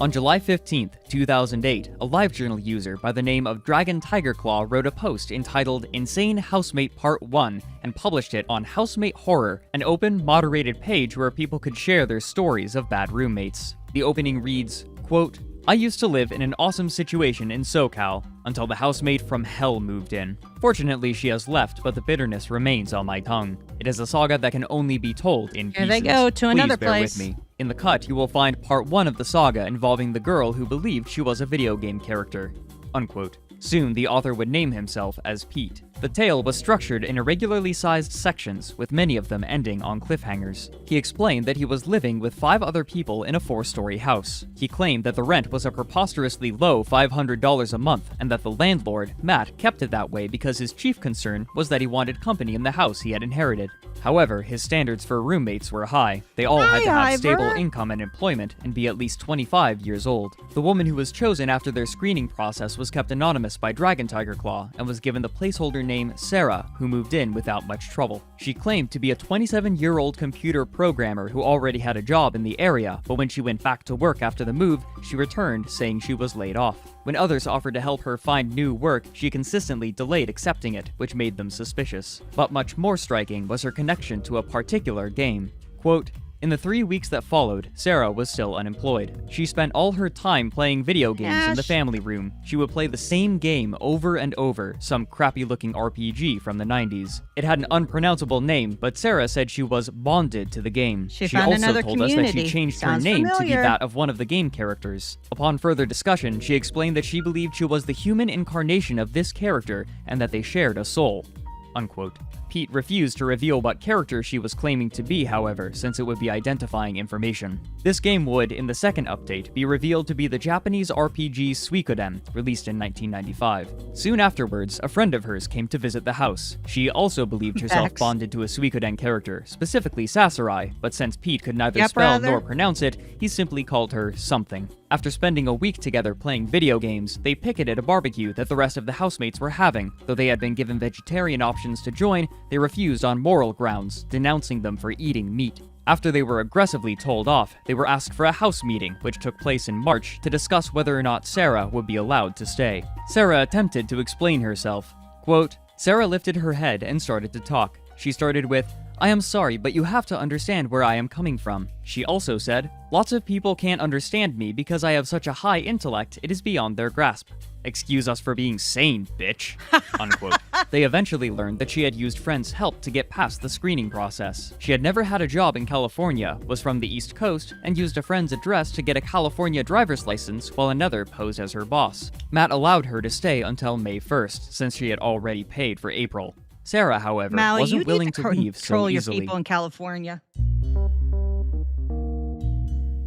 On July 15th, 2008, a LiveJournal user by the name of Dragon Tiger Claw wrote a post entitled Insane Housemate Part 1 and published it on Housemate Horror, an open, moderated page where people could share their stories of bad roommates. The opening reads, quote, "I used to live in an awesome situation in SoCal until the housemate from hell moved in. Fortunately, she has left, but the bitterness remains on my tongue. It is a saga that can only be told in Here pieces. they go to Please another bear place. with me. In the cut, you will find part 1 of the saga involving the girl who believed she was a video game character." Unquote. Soon, the author would name himself as Pete. The tale was structured in irregularly sized sections, with many of them ending on cliffhangers. He explained that he was living with 5 other people in a 4-story house. He claimed that the rent was a preposterously low $500 a month, and that the landlord, Matt, kept it that way because his chief concern was that he wanted company in the house he had inherited. However, his standards for roommates were high. They all had to have stable income and employment and be at least 25 years old. The woman who was chosen after their screening process was kept anonymous by Dragon Tiger Claw and was given the placeholder name Sarah, who moved in without much trouble. She claimed to be a 27-year-old computer programmer who already had a job in the area, but when she went back to work after the move, she returned saying she was laid off. When others offered to help her find new work, she consistently delayed accepting it, which made them suspicious. But much more striking was her connection to a particular game. Quote, "In the 3 weeks that followed, Sarah was still unemployed. She spent all her time playing video games in the family room. She would play the same game over and over, some crappy-looking RPG from the 90s. It had an unpronounceable name, but Sarah said she was bonded to the game. She found also another told us that she community. changed Sounds her name to be familiar. that of one of the game characters. Upon further discussion, she explained that she believed she was the human incarnation of this character and that they shared a soul." Unquote. Pete refused to reveal what character she was claiming to be, however, since it would be identifying information. This game would, in the second update, be revealed to be the Japanese RPG Suikoden, released in 1995. Soon afterwards, a friend of hers came to visit the house. She also believed herself Bex. bonded to a Suikoden character, specifically Sasarai, but since Pete could neither Yep, spell brother. nor pronounce it, he simply called her something. After spending a week together playing video games, they picketed a barbecue that the rest of the housemates were having. Though they had been given vegetarian options to join, they refused on moral grounds, denouncing them for eating meat. After they were aggressively told off, they were asked for a house meeting, which took place in March, to discuss whether or not Sarah would be allowed to stay. Sarah attempted to explain herself. Quote, "Sarah lifted her head and started to talk. She started with, 'I am sorry, but you have to understand where I am coming from.' She also said, 'Lots of people can't understand me because I have such a high intellect, it is beyond their grasp. Excuse us for being sane, bitch.'" Unquote. They eventually learned that she had used friends' help to get past the screening process. She had never had a job in California, was from the East Coast, and used a friend's address to get a California driver's license while another posed as her boss. Matt allowed her to stay until May 1st, since she had already paid for April. Sarah, however, Maui, wasn't you willing need to to leave so control your easily. people in California.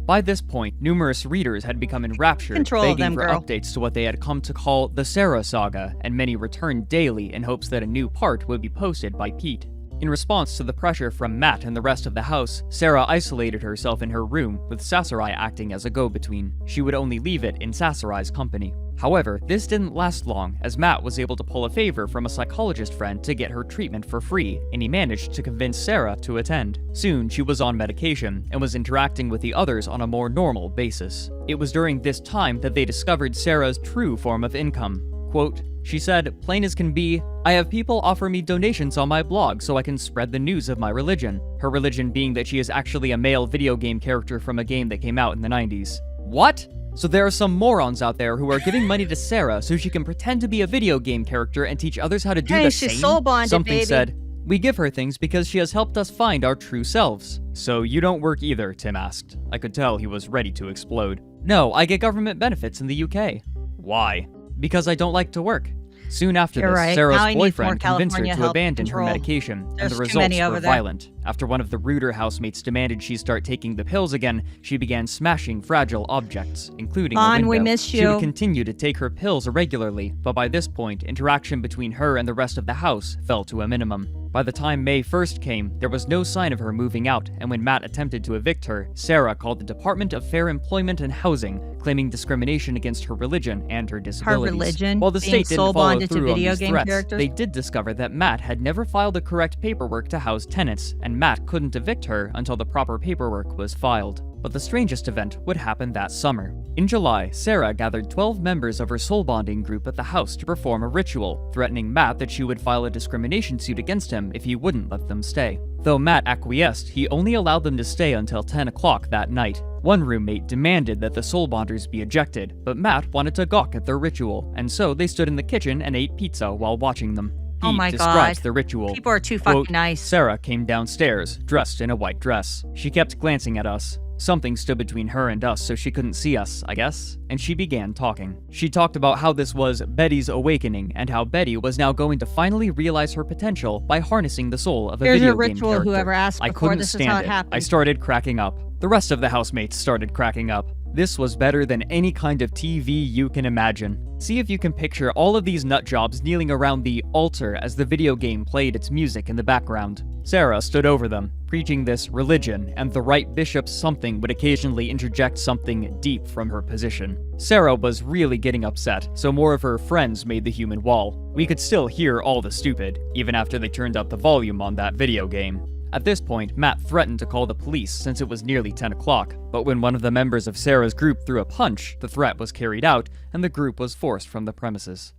By this point, numerous readers had become enraptured, Control begging them, for girl. updates to what they had come to call the Sarah Saga, and many returned daily in hopes that a new part would be posted by Pete. In response to the pressure from Matt and the rest of the house, Sarah isolated herself in her room, with Sasarai acting as a go-between. She would only leave it in Sasarai's company. However, this didn't last long, as Matt was able to pull a favor from a psychologist friend to get her treatment for free, and he managed to convince Sarah to attend. Soon, she was on medication, and was interacting with the others on a more normal basis. It was during this time that they discovered Sarah's true form of income. Quote, she said, plain as can be, I have people offer me donations on my blog so I can spread the news of my religion. Her religion being that she is actually a male video game character from a game that came out in the 90s. What? So there are some morons out there who are giving money to Sarah so she can pretend to be a video game character and teach others how to do the same? She's soul bonded, Something baby. said, we give her things because she has helped us find our true selves. So you don't work either, Tim asked. I could tell he was ready to explode. No, I get government benefits in the UK. Why? Because I don't like to work. Soon after You're this, right. Now Sarah's I need more boyfriend convinced her California to help abandon control. her medication, and There's the too results many were over there. violent. After one of the ruder housemates demanded she start taking the pills again, she began smashing fragile objects, including a Vaughn, window. we miss She you. would continue to take her pills irregularly, but by this point, interaction between her and the rest of the house fell to a minimum. By the time May 1st came, there was no sign of her moving out, and when Matt attempted to evict her, Sarah called the Department of Fair Employment and Housing, claiming discrimination against her religion and her disabilities. religion? While the Being state didn't soul follow bonded to through on video these game threats, characters? they did discover that Matt had never filed the correct paperwork to house tenants, and Matt couldn't evict her until the proper paperwork was filed. But the strangest event would happen that summer. In July, Sarah gathered 12 members of her soul bonding group at the house to perform a ritual, threatening Matt that she would file a discrimination suit against him if he wouldn't let them stay. Though Matt acquiesced, he only allowed them to stay until 10 o'clock that night. One roommate demanded that the soul bonders be ejected, but Matt wanted to gawk at their ritual, and so they stood in the kitchen and ate pizza while watching them. Oh Pete my describes God. the ritual. People are too Quote, fucking nice. Sarah came downstairs, dressed in a white dress. She kept glancing at us. Something stood between her and us so she couldn't see us, I guess, and she began talking. She talked about how this was Betty's awakening, and how Betty was now going to finally realize her potential by harnessing the soul of a Here's video your game ritual, character. whoever asked I before, couldn't this is stand how it it. happened. I started cracking up. The rest of the housemates started cracking up. This was better than any kind of TV you can imagine. See if you can picture all of these nutjobs kneeling around the altar as the video game played its music in the background. Sarah stood over them, preaching this religion, and the right bishop something would occasionally interject something deep from her position. Sarah was really getting upset, so more of her friends made the human wall. We could still hear all the stupid, even after they turned up the volume on that video game. At this point, Matt threatened to call the police since it was nearly 10 o'clock, but when one of the members of Sarah's group threw a punch, the threat was carried out, and the group was forced from the premises.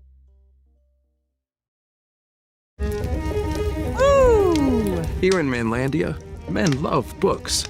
Here in Manlandia, men love books.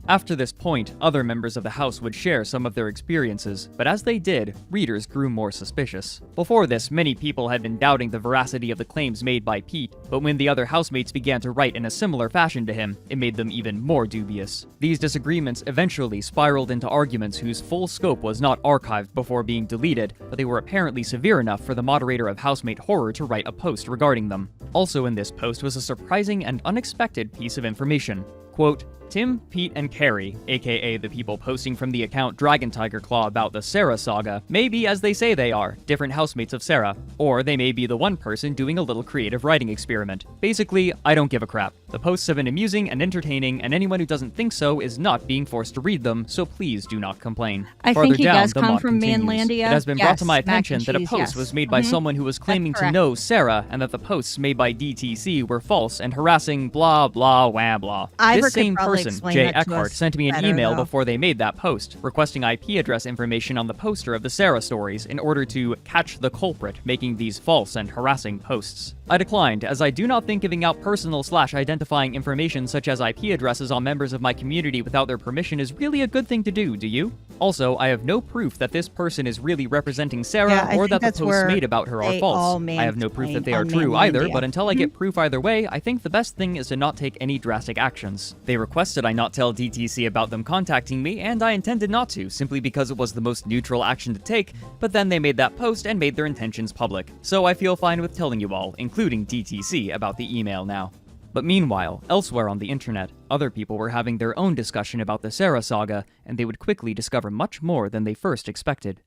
After this point, other members of the house would share some of their experiences, but as they did, readers grew more suspicious. Before this, many people had been doubting the veracity of the claims made by Pete, but when the other housemates began to write in a similar fashion to him, it made them even more dubious. These disagreements eventually spiraled into arguments whose full scope was not archived before being deleted, but they were apparently severe enough for the moderator of Housemate Horror to write a post regarding them. Also in this post was a surprising and unexpected piece of information. Quote, Tim, Pete, and Carrie, aka the people posting from the account Dragon Tiger Claw about the Sarah saga, may be as they say they are, different housemates of Sarah, or they may be the one person doing a little creative writing experiment. Basically, I don't give a crap. The posts have been amusing and entertaining, and anyone who doesn't think so is not being forced to read them, so please do not complain. I Farther think he down, does the come mod from continues. Manlandia. It has been brought to my Yes, mac attention and that a cheese, post yes. was made by Mhm. someone who was claiming to correct. know Sarah, and that the posts made by DTC were false and harassing blah blah wah blah. Ivor This could same probably person, explain Jay that to Eckhart, us sent me an better, email though. before they made that post, requesting IP address information on the poster of the Sarah stories in order to catch the culprit making these false and harassing posts. I declined, as I do not think giving out personal/identifying information such as IP addresses on members of my community without their permission is really a good thing to do you? Also, I have no proof that this person is really representing Sarah Yeah, I or think that the that's posts where made about her are they all false. I have no proof that they are mansplain true on either, mainland but India. until I get proof either way, I think the best thing is to not take any drastic actions. They requested I not tell DTC about them contacting me, and I intended not to, simply because it was the most neutral action to take, but then they made that post and made their intentions public. So I feel fine with telling you all, including DTC, about the email now. But meanwhile, elsewhere on the internet, other people were having their own discussion about the Sarah saga, and they would quickly discover much more than they first expected.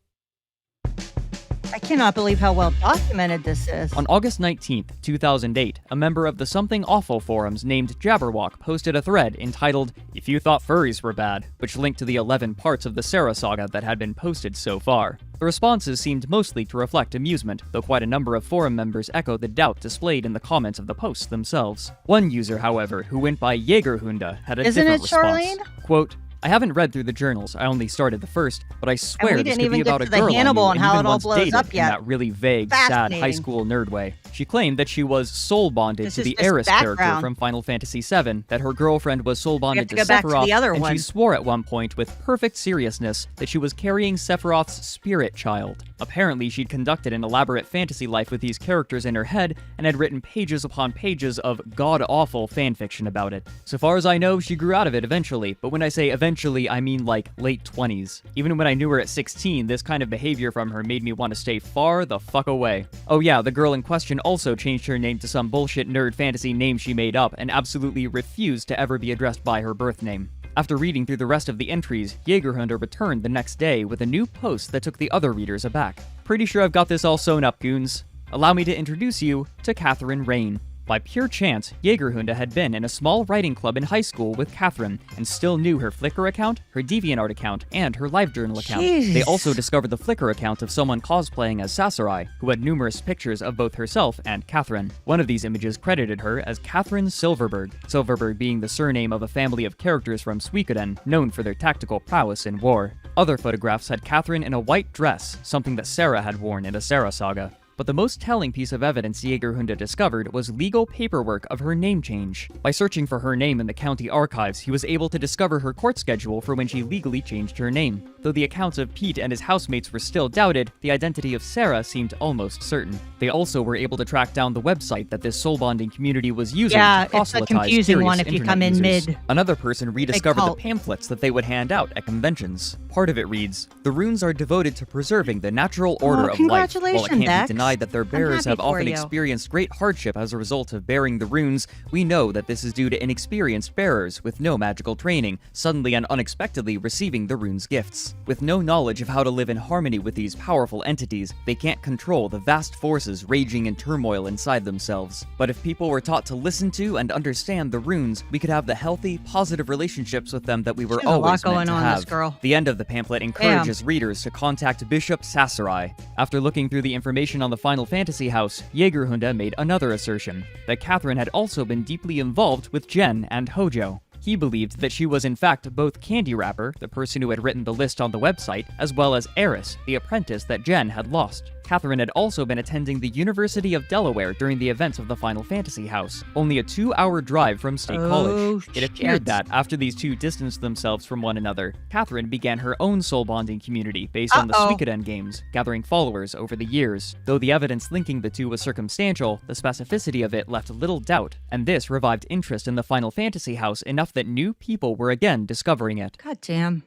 I cannot believe how well documented this is. On August 19th, 2008, a member of the Something Awful forums named Jabberwock posted a thread entitled, "If You Thought Furries Were Bad," which linked to the 11 parts of the Sarah saga that had been posted so far. The responses seemed mostly to reflect amusement, though quite a number of forum members echoed the doubt displayed in the comments of the posts themselves. One user, however, who went by Jägerhunde, had a different response. Isn't it, Charlene? Quote, "I haven't read through the journals, I only started the first, but I swear we this didn't could be even get about a to the girl I Hannibal knew and and how even it all once blows dated up in yet. that really vague, sad high Fascinating. school nerd way. She claimed that she was soul bonded This to is the just Eris character background. from Final Fantasy VII, that her girlfriend was soul bonded to to go back to Sephiroth, the other and one. she swore at one point with perfect seriousness that she was carrying Sephiroth's spirit child. Apparently, she'd conducted an elaborate fantasy life with these characters in her head and had written pages upon pages of god-awful fanfiction about it. So far as I know, she grew out of it eventually, but when I say eventually, I mean like late 20s. Even when I knew her at 16, this kind of behavior from her made me want to stay far the fuck away. Oh yeah, the girl in question also changed her name to some bullshit nerd fantasy name she made up and absolutely refused to ever be addressed by her birth name. After reading through the rest of the entries, Jägerhunde returned the next day with a new post that took the other readers aback. Pretty sure I've got this all sewn up, goons. Allow me to introduce you to Catherine Rain. By pure chance, Jägerhunde had been in a small writing club in high school with Catherine, and still knew her Flickr account, her DeviantArt account, and her LiveJournal account. Jeez. They also discovered the Flickr account of someone cosplaying as Sasarai, who had numerous pictures of both herself and Catherine. One of these images credited her as Catherine Silverberg, Silverberg being the surname of a family of characters from Suikoden, known for their tactical prowess in war. Other photographs had Catherine in a white dress, something that Sarah had worn in the Sarah saga. But the most telling piece of evidence Jägerhunde discovered was legal paperwork of her name change. By searching for her name in the county archives, he was able to discover her court schedule for when she legally changed her name. Though the accounts of Pete and his housemates were still doubted, the identity of Sarah seemed almost certain. They also were able to track down the website that this soul bonding community was using Yeah, to it's a proselytize confusing one curious if you internet come in users. mid- Another person rediscovered the cult. pamphlets that they would hand out at conventions. Part of it reads, "The runes are devoted to preserving the natural order of life. While it congratulations, can't Dex. be denied that their bearers happy have for often you. experienced great hardship as a result of bearing the runes, we know that this is due to inexperienced bearers with no magical training, suddenly and unexpectedly receiving the runes' gifts. With no knowledge of how to live in harmony with these powerful entities, they can't control the vast forces raging in turmoil inside themselves. But if people were taught to listen to and understand the runes, we could have the healthy, positive relationships with them that we were She has a lot always going meant to on, have." this girl. The end of the pamphlet encourages readers to contact Bishop Sasarai. After looking through the information on the Final Fantasy house, Jägerhunde made another assertion, that Catherine had also been deeply involved with Jen and Hojo. He believed that she was in fact both Candy Wrapper, the person who had written the list on the website, as well as Eris, the apprentice that Jen had lost. Catherine had also been attending the University of Delaware during the events of the Final Fantasy house, only a 2-hour drive from State College. It appeared that, after these two distanced themselves from one another, Catherine began her own soul bonding community based on the Suikoden games, gathering followers over the years. Though the evidence linking the two was circumstantial, the specificity of it left little doubt, and this revived interest in the Final Fantasy house enough that new people were again discovering it. God damn.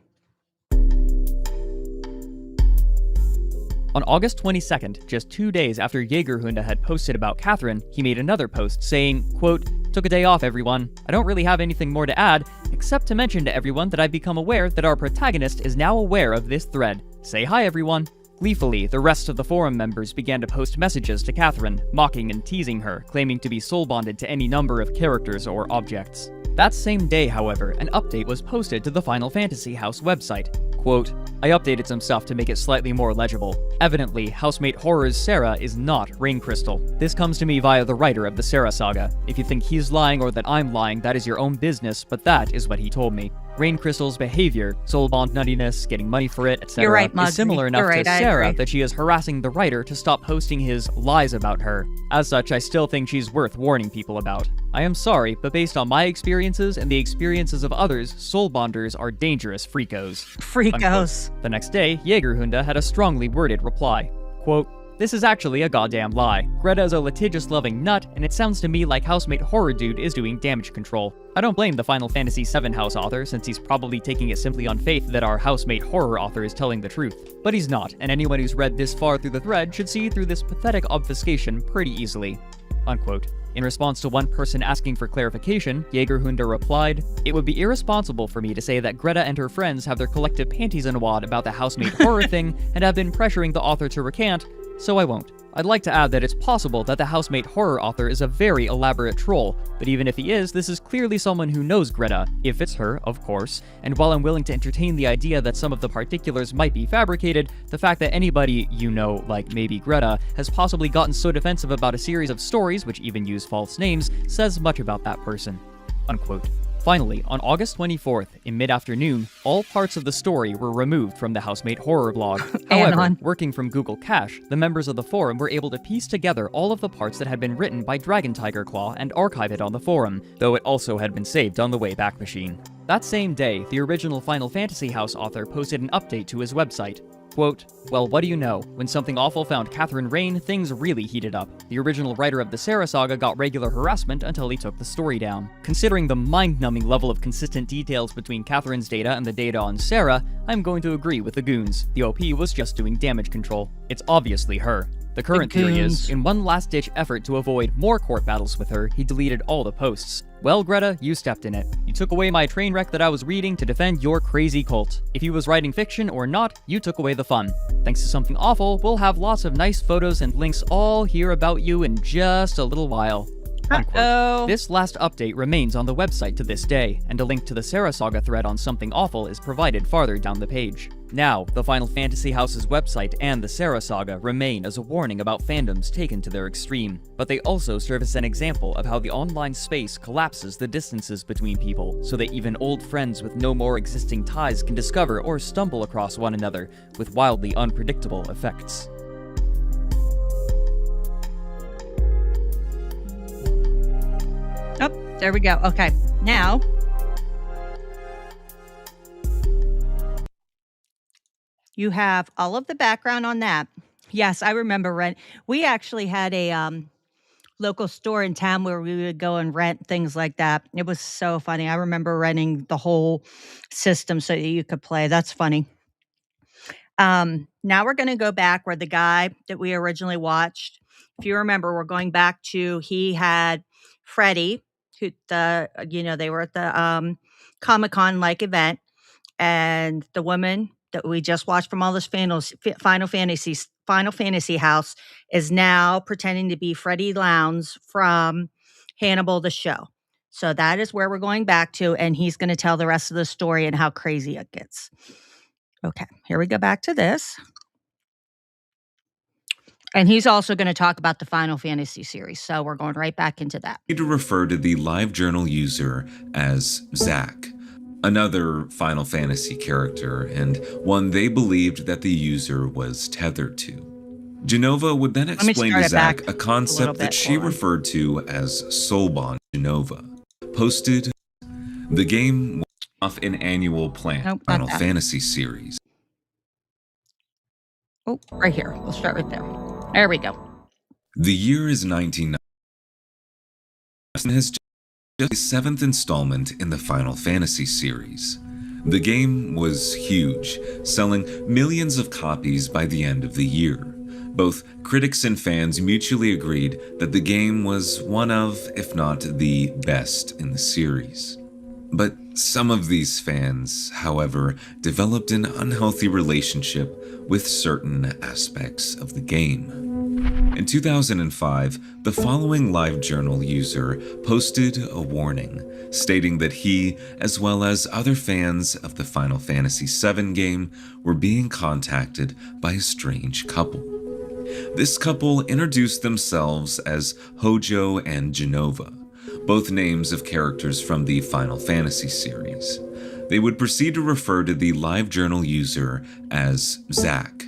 On August 22nd, just 2 days after Jägerhunde had posted about Catherine, he made another post saying, quote, "Took a day off, everyone. I don't really have anything more to add, except to mention to everyone that I've become aware that our protagonist is now aware of this thread. Say hi, everyone." Gleefully, the rest of the forum members began to post messages to Catherine, mocking and teasing her, claiming to be soul-bonded to any number of characters or objects. That same day, however, an update was posted to the Final Fantasy house website. Quote, "I updated some stuff to make it slightly more legible. Evidently, housemate Horror's Sarah is not Rain Crystal. This comes to me via the writer of the Sarah saga. If you think he's lying or that I'm lying, that is your own business, but that is what he told me. Rain Crystal's behavior, soul bond nuttiness, getting money for it, etc., You're right, is similar enough You're right, to I Sarah agree. that she is harassing the writer to stop posting his lies about her. As such, I still think she's worth warning people about. I am sorry, but based on my experiences and the experiences of others, soul bonders are dangerous freakos. Freakos. Unquote. The next day, Jägerhunde had a strongly worded reply. Quote, "This is actually a goddamn lie. Greta is a litigious-loving nut, and it sounds to me like housemate Horror Dude is doing damage control. I don't blame the Final Fantasy VII house author, since he's probably taking it simply on faith that our housemate horror author is telling the truth. But he's not, and anyone who's read this far through the thread should see through this pathetic obfuscation pretty easily." Unquote. In response to one person asking for clarification, Jägerhunde replied, "It would be irresponsible for me to say that Greta and her friends have their collective panties in a wad about the housemate horror thing and have been pressuring the author to recant, so I won't. I'd like to add that it's possible that the housemate horror author is a very elaborate troll, but even if he is, this is clearly someone who knows Greta, if it's her, of course, and while I'm willing to entertain the idea that some of the particulars might be fabricated, the fact that anybody, like maybe Greta, has possibly gotten so defensive about a series of stories, which even use false names, says much about that person." Unquote. Finally, on August 24th, in mid-afternoon, all parts of the story were removed from the housemate horror blog. However, working from Google Cache, the members of the forum were able to piece together all of the parts that had been written by Dragon Tiger Claw and archive it on the forum, though it also had been saved on the Wayback Machine. That same day, the original Final Fantasy house author posted an update to his website. Quote, "Well, what do you know? When something awful found Catherine Rain, things really heated up. The original writer of the Sarah saga got regular harassment until he took the story down. Considering the mind-numbing level of consistent details between Catherine's data and the data on Sarah, I'm going to agree with the goons. The OP was just doing damage control. It's obviously her. The current theory is, in one last-ditch effort to avoid more court battles with her, he deleted all the posts. Well, Greta, you stepped in it. You took away my train wreck that I was reading to defend your crazy cult. If he was writing fiction or not, you took away the fun. Thanks to something awful, we'll have lots of nice photos and links all here about you in just a little while." Unquote. This last update remains on the website to this day, and a link to the Sarah Saga thread on Something Awful is provided farther down the page. Now, the Final Fantasy House's website and the Sarah Saga remain as a warning about fandoms taken to their extreme, but they also serve as an example of how the online space collapses the distances between people, so that even old friends with no more existing ties can discover or stumble across one another, with wildly unpredictable effects. Oh, there we go. Okay, now you have all of the background on that. Yes, I remember rent. We actually had a local store in town where we would go and rent things like that. It was so funny. I remember renting the whole system so that you could play. That's funny. Now we're going to go back where the guy that we originally watched, if you remember, we're going back to, he had Freddie, who they were at the Comic-Con like event, and the woman that we just watched from all this Final Fantasy house is now pretending to be Freddie Lowndes from Hannibal the show. So that is where we're going back to, and he's going to tell the rest of the story and how crazy it gets. Okay, here we go back to this. And he's also going to talk about the Final Fantasy series. So we're going right back into that. To refer to the LiveJournal user as Zach, another Final Fantasy character, and one they believed that the user was tethered to. Genova would then explain to Zach a concept that she referred to as Soulbond. Genova posted, "The game was off an annual plan, Final Fantasy series." Oh, right here. We'll start right there. There we go. The year is 1990 and has just the 7th installment in the Final Fantasy series. The game was huge, selling millions of copies by the end of the year. Both critics and fans mutually agreed that the game was one of, if not the best in the series. But some of these fans, however, developed an unhealthy relationship with certain aspects of the game. In 2005, the following LiveJournal user posted a warning, stating that he, as well as other fans of the Final Fantasy VII game, were being contacted by a strange couple. This couple introduced themselves as Hojo and Genova, both names of characters from the Final Fantasy series. They would proceed to refer to the LiveJournal user as Zach,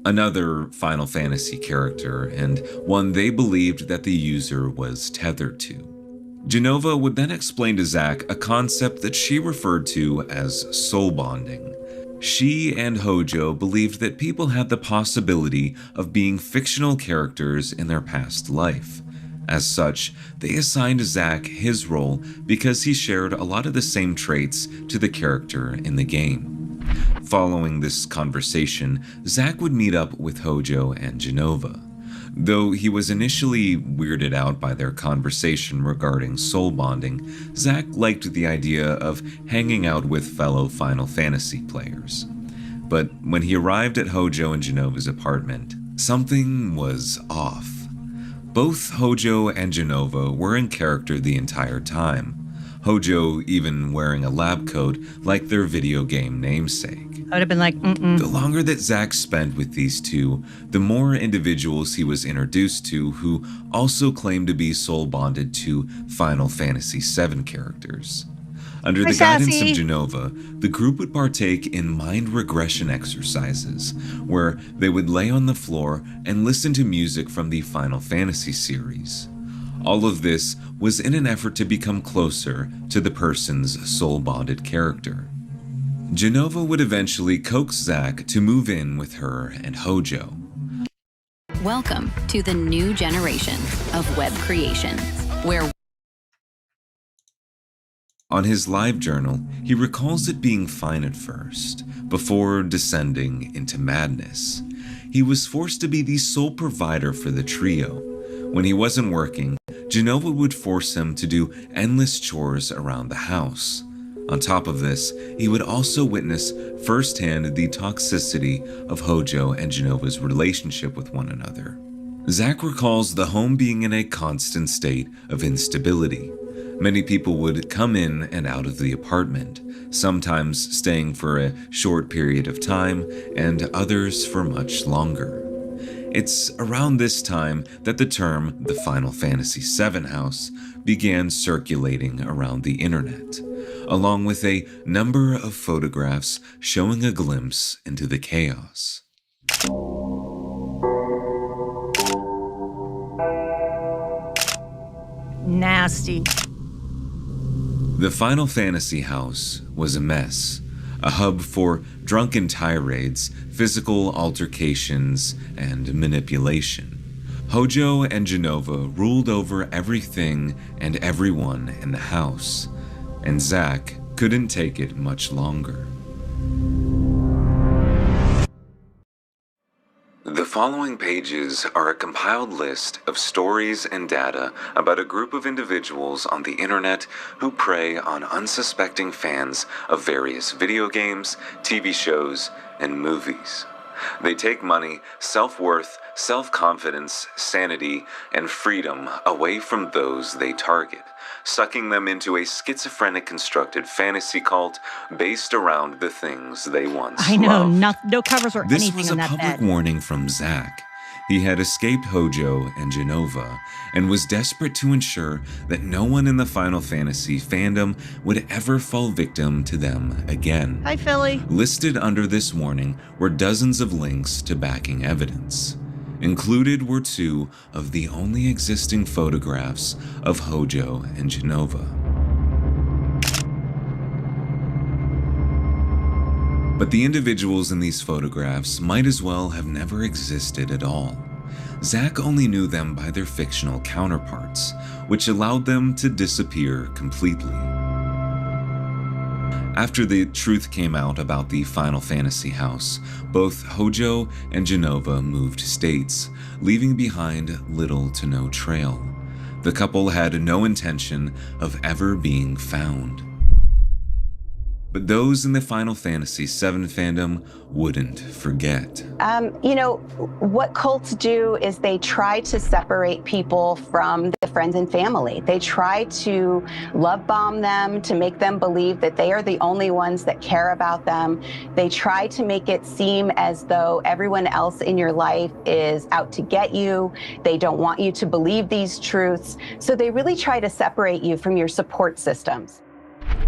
another Final Fantasy character, and one they believed that the user was tethered to. Genova would then explain to Zach a concept that she referred to as soul bonding. She and Hojo believed that people had the possibility of being fictional characters in their past life. As such, they assigned Zach his role because he shared a lot of the same traits to the character in the game. Following this conversation, Zach would meet up with Hojo and Genova. Though he was initially weirded out by their conversation regarding soul bonding, Zach liked the idea of hanging out with fellow Final Fantasy players. But when he arrived at Hojo and Genova's apartment, something was off. Both Hojo and Genova were in character the entire time, Hojo even wearing a lab coat like their video game namesake. I would have been like, The longer that Zach spent with these two, the more individuals he was introduced to who also claimed to be soul bonded to Final Fantasy VII characters. Under the guidance of Genova, the group would partake in mind regression exercises, where they would lay on the floor and listen to music from the Final Fantasy series. All of this was in an effort to become closer to the person's soul-bonded character. Genova would eventually coax Zach to move in with her and Hojo. Welcome to the new generation of web creation, where On his live journal, he recalls it being fine at first, before descending into madness. He was forced to be the sole provider for the trio. When he wasn't working, Genova would force him to do endless chores around the house. On top of this, he would also witness firsthand the toxicity of Hojo and Genova's relationship with one another. Zach recalls the home being in a constant state of instability. Many people would come in and out of the apartment, sometimes staying for a short period of time and others for much longer. It's around this time that the term the Final Fantasy VII House began circulating around the internet, along with a number of photographs showing a glimpse into the chaos. Nasty. The Final Fantasy House was a mess, a hub for drunken tirades, physical altercations, and manipulation. Hojo and Genova ruled over everything and everyone in the house, and Zach couldn't take it much longer. The following pages are a compiled list of stories and data about a group of individuals on the internet who prey on unsuspecting fans of various video games, TV shows, and movies. They take money, self-worth, self-confidence, sanity, and freedom away from those they target, sucking them into a schizophrenic constructed fantasy cult based around the things they once loved. No covers or This anything was on a that public bed. warning from Zach. He had escaped Hojo and Genova and was desperate to ensure that no one in the Final Fantasy fandom would ever fall victim to them again. Hi, Philly. Listed under this warning were dozens of links to backing evidence. Included were two of the only existing photographs of Hojo and Genova. But the individuals in these photographs might as well have never existed at all. Zach only knew them by their fictional counterparts, which allowed them to disappear completely. After the truth came out about the Final Fantasy house, both Hojo and Genova moved states, leaving behind little to no trail. The couple had no intention of ever being found. But those in the Final Fantasy VII fandom wouldn't forget. What cults do is they try to separate people from their friends and family. They try to love bomb them, to make them believe that they are the only ones that care about them. They try to make it seem as though everyone else in your life is out to get you. They don't want you to believe these truths. So they really try to separate you from your support systems.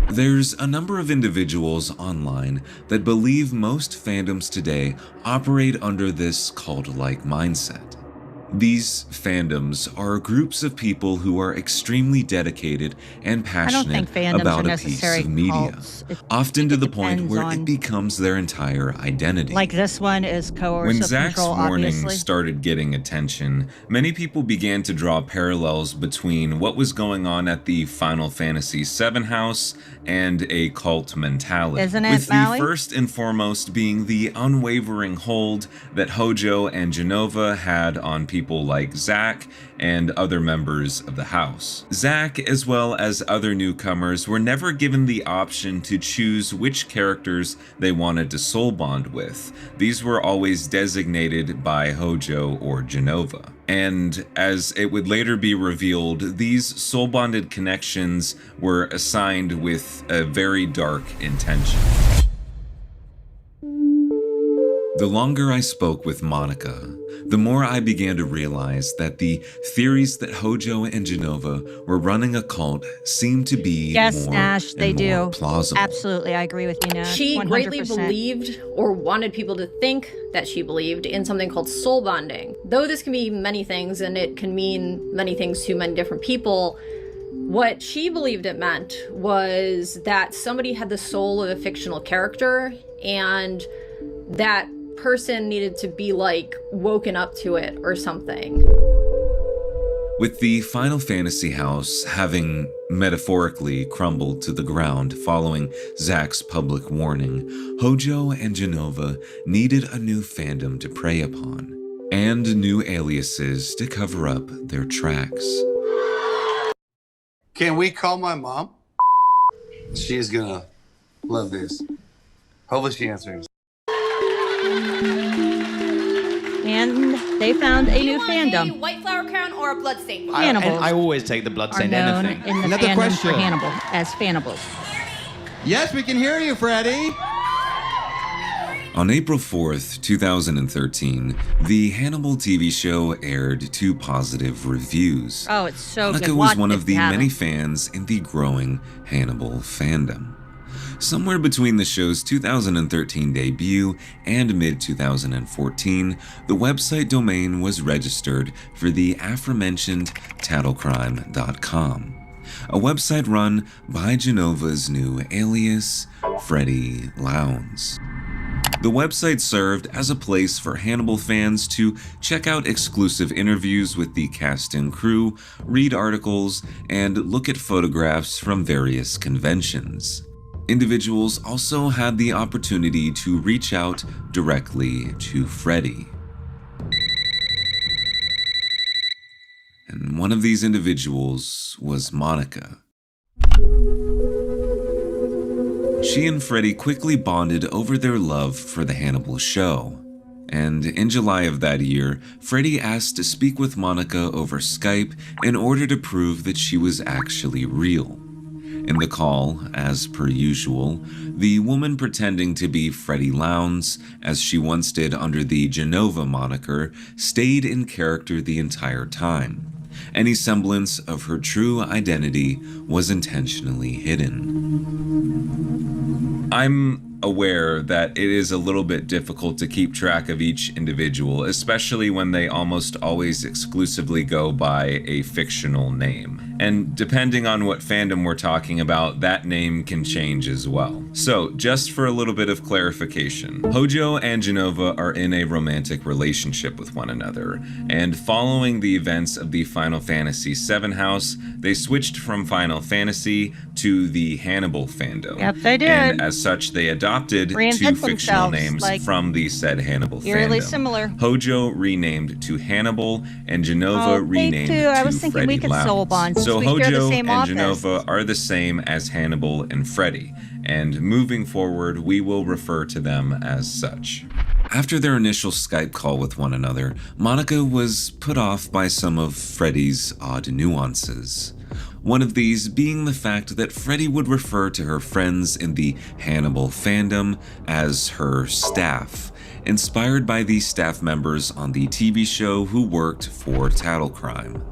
There's a number of individuals online that believe most fandoms today operate under this cult-like mindset. These fandoms are groups of people who are extremely dedicated and passionate about a piece of media, often to the point where it becomes their entire identity. Like this one is coercive When Zach's control, warning obviously. started getting attention, many people began to draw parallels between what was going on at the Final Fantasy VII house and a cult mentality. Isn't it, with Maui? the first and foremost being the unwavering hold that Hojo and Genova had on people like Zach and other members of the house. Zach, as well as other newcomers, were never given the option to choose which characters they wanted to soul bond with. These were always designated by Hojo or Genova. And as it would later be revealed, these soul-bonded connections were assigned with a very dark intention. The longer I spoke with Monica, the more I began to realize that the theories that Hojo and Genova were running a cult seemed to be more Nash, they and more plausible. Absolutely, I agree with you, Nash. She 100%. greatly believed, or wanted people to think that she believed, in something called soul bonding. Though this can be many things, and it can mean many things to many different people, what she believed it meant was that somebody had the soul of a fictional character, and that person needed to be like woken up to it or something. With the Final Fantasy house having metaphorically crumbled to the ground following Zach's public warning, Hojo and Genova needed a new fandom to prey upon, and new aliases to cover up their tracks. Can we call my mom? She's gonna love this. Hopefully she answers. And they found a new A fandom. white flower crown or a bloodstained one? Hannibals I always take the bloodstained are known anything. in the Another fandom question. for Hannibal as Fannibals. Yes, we can hear you, Freddy. On April 4th, 2013, the Hannibal TV show aired 2 positive reviews. Oh, it's so Monica good. was Watch one it of if the you many haven't. fans in the growing Hannibal fandom. Somewhere between the show's 2013 debut and mid-2014, the website domain was registered for the aforementioned tattlecrime.com, a website run by Genova's new alias, Freddie Lowndes. The website served as a place for Hannibal fans to check out exclusive interviews with the cast and crew, read articles, and look at photographs from various conventions. Individuals also had the opportunity to reach out directly to Freddie. And one of these individuals was Monica. She and Freddie quickly bonded over their love for the Hannibal show. And in July of that year, Freddie asked to speak with Monica over Skype in order to prove that she was actually real. In the call, as per usual, the woman pretending to be Freddie Lowndes, as she once did under the Genova moniker, stayed in character the entire time. Any semblance of her true identity was intentionally hidden. I'm aware that it is a little bit difficult to keep track of each individual, especially when they almost always exclusively go by a fictional name. And depending on what fandom we're talking about, that name can change as well. So, just for a little bit of clarification, Hojo and Genova are in a romantic relationship with one another, and following the events of the Final Fantasy VII house, they switched from Final Fantasy to the Hannibal fandom. Yep, they did. And as such, they adopted 2 Reinvent fictional themselves, names like, from the said Hannibal eerily fandom. similar. Hojo renamed to Hannibal, and Genova Oh, renamed too. I to was thinking Freddie we could soul Lowndes. bond since So we share the Hojo same and office. Genova are the same as Hannibal and Freddie, and moving forward, we will refer to them as such. After their initial Skype call with one another, Monica was put off by some of Freddie's odd nuances. One of these being the fact that Freddie would refer to her friends in the Hannibal fandom as her staff, inspired by the staff members on the TV show who worked for Tattlecrime.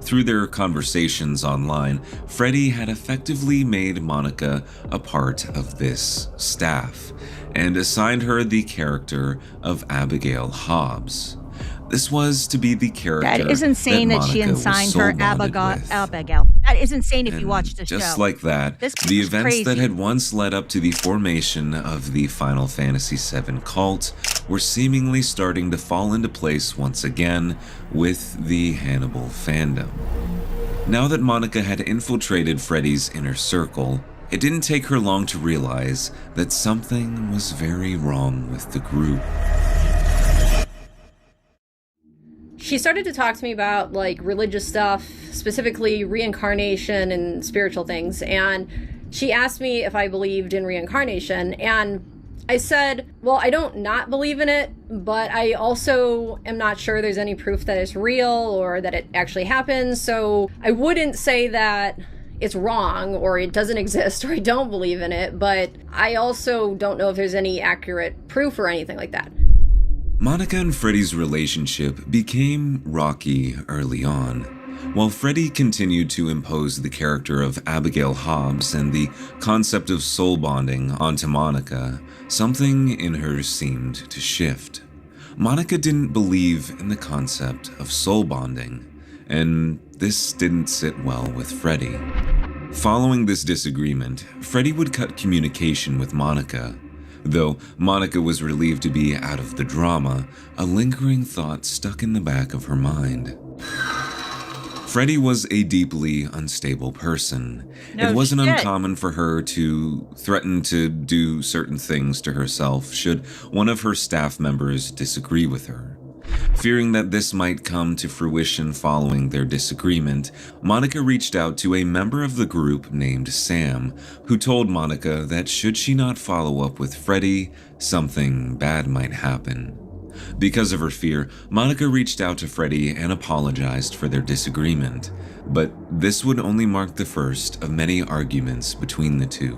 Through their conversations online, Freddie had effectively made Monica a part of this staff, and assigned her the character of Abigail Hobbs. This was to be the character That is insane that she Monica was assigned her soul-bonded with. Abigail. That is insane if you watch the show. Just like that, This the is events crazy. that had once led up to the formation of the Final Fantasy VII cult were seemingly starting to fall into place once again with the Hannibal fandom. Now that Monica had infiltrated Freddy's inner circle, it didn't take her long to realize that something was very wrong with the group. She started to talk to me about like religious stuff, specifically reincarnation and spiritual things. And she asked me if I believed in reincarnation. And I said, well, I don't not believe in it, but I also am not sure there's any proof that it's real or that it actually happens. So I wouldn't say that it's wrong or it doesn't exist or I don't believe in it, but I also don't know if there's any accurate proof or anything like that. Monica and Freddy's relationship became rocky early on. While Freddy continued to impose the character of Abigail Hobbs and the concept of soul bonding onto Monica, something in her seemed to shift. Monica didn't believe in the concept of soul bonding, and this didn't sit well with Freddy. Following this disagreement, Freddy would cut communication with Monica. Though Monica was relieved to be out of the drama, a lingering thought stuck in the back of her mind. Freddy was a deeply unstable person. It wasn't uncommon for her to threaten to do certain things to herself should one of her staff members disagree with her. Fearing that this might come to fruition following their disagreement, Monica reached out to a member of the group named Sam, who told Monica that should she not follow up with Freddy, something bad might happen. Because of her fear, Monica reached out to Freddy and apologized for their disagreement, but this would only mark the first of many arguments between the two.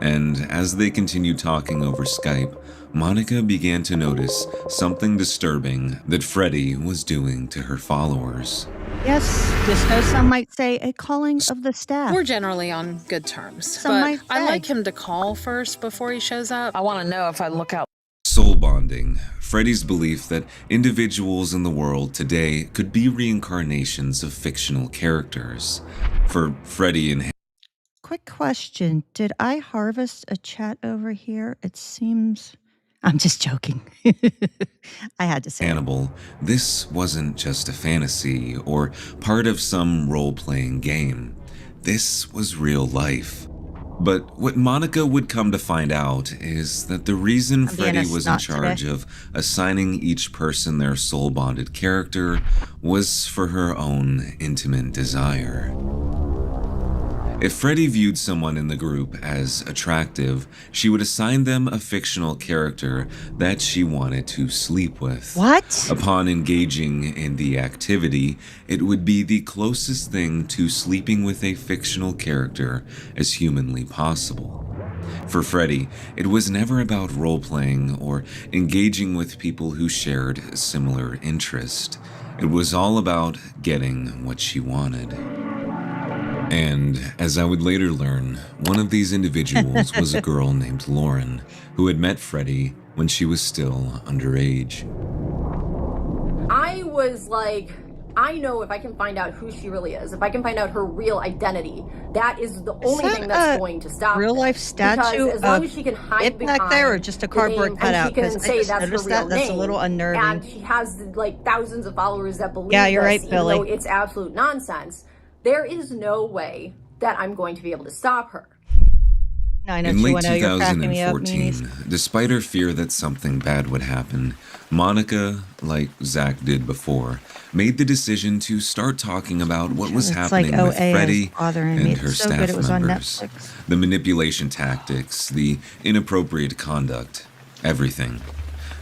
And as they continued talking over Skype, Monica began to notice something disturbing that Freddy was doing to her followers. Yes, just as some might say, a calling of the staff. We're generally on good terms, Some might but I say. like him to call first before he shows up. I want to know if I look out. Soul bonding, Freddy's belief that individuals in the world today could be reincarnations of fictional characters. For Freddy and Quick question. Did I harvest a chat over here? It seems... I'm just joking. I had to say Hannibal, this wasn't just a fantasy or part of some role-playing game. This was real life. But what Monica would come to find out is that the reason Freddy was in charge of assigning each person their soul-bonded character was for her own intimate desire. If Freddy viewed someone in the group as attractive, she would assign them a fictional character that she wanted to sleep with. What? Upon engaging in the activity, it would be the closest thing to sleeping with a fictional character as humanly possible. For Freddy, it was never about role-playing or engaging with people who shared a similar interest. It was all about getting what she wanted. And, as I would later learn, one of these individuals was a girl named Lauren, who had met Freddy when she was still underage. I was like, I know if I can find out who she really is, if I can find out her real identity, that is the only thing that's going to stop real life this. statue Because as long of as she can hide it behind back there, or just a cardboard the name, cutout? and she can Because I say just that's her noticed real that. That's a name, little unnerving. and she has like thousands of followers that believe Yeah, you're this, right, even Billy. though it's absolute nonsense. There is no way that I'm going to be able to stop her. In late 2014, despite her fear that something bad would happen, Monica, like Zach did before, made the decision to start talking about what was happening with Freddy and her staff members. The manipulation tactics, the inappropriate conduct, everything.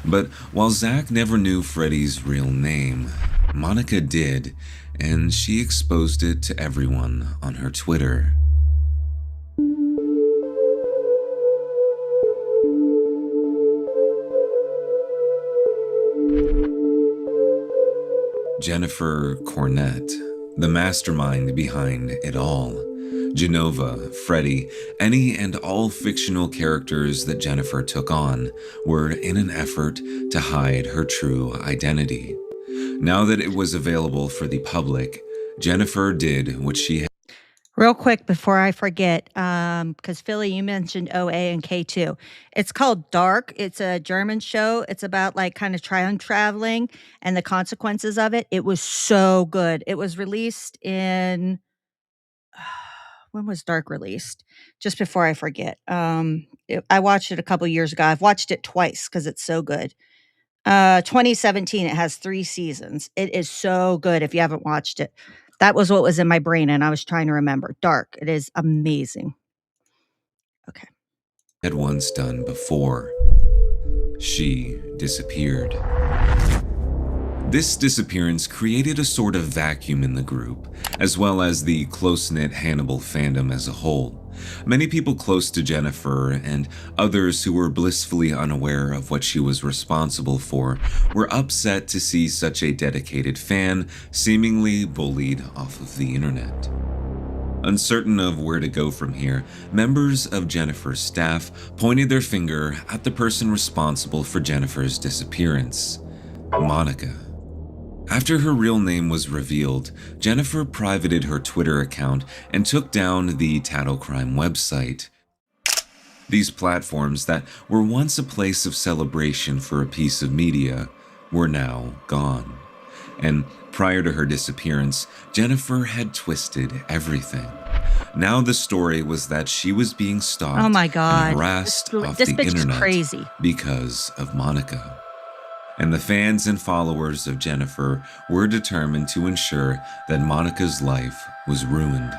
But while Zach never knew Freddy's real name, Monica did, and she exposed it to everyone on her Twitter. Jennifer Cornett, the mastermind behind it all. Genova, Freddy, any and all fictional characters that Jennifer took on were in an effort to hide her true identity. Now that it was available for the public, Jennifer did what she had. Real quick before I forget, because Philly, you mentioned OA and K2. It's called Dark. It's a German show. It's about like kind of time traveling and the consequences of it. It was so good. It was released in, when was Dark released? Just before I forget. I watched it a couple years ago. I've watched it twice because it's so good. 2017. It has 3 seasons. It is so good if you haven't watched it. That was what was in my brain, and I was trying to remember. Dark. It is amazing. Okay. Had once done before. She disappeared. This disappearance created a sort of vacuum in the group, as well as the close-knit Hannibal fandom as a whole. Many people close to Jennifer and others who were blissfully unaware of what she was responsible for were upset to see such a dedicated fan seemingly bullied off of the internet. Uncertain of where to go from here, members of Jennifer's staff pointed their finger at the person responsible for Jennifer's disappearance, Monica. After her real name was revealed, Jennifer privated her Twitter account and took down the Tattle Crime website. These platforms that were once a place of celebration for a piece of media were now gone. And prior to her disappearance, Jennifer had twisted everything. Now the story was that she was being stalked Oh my God. and harassed off This the bitch is internet crazy. because of Monica. And the fans and followers of Jennifer were determined to ensure that Monica's life was ruined.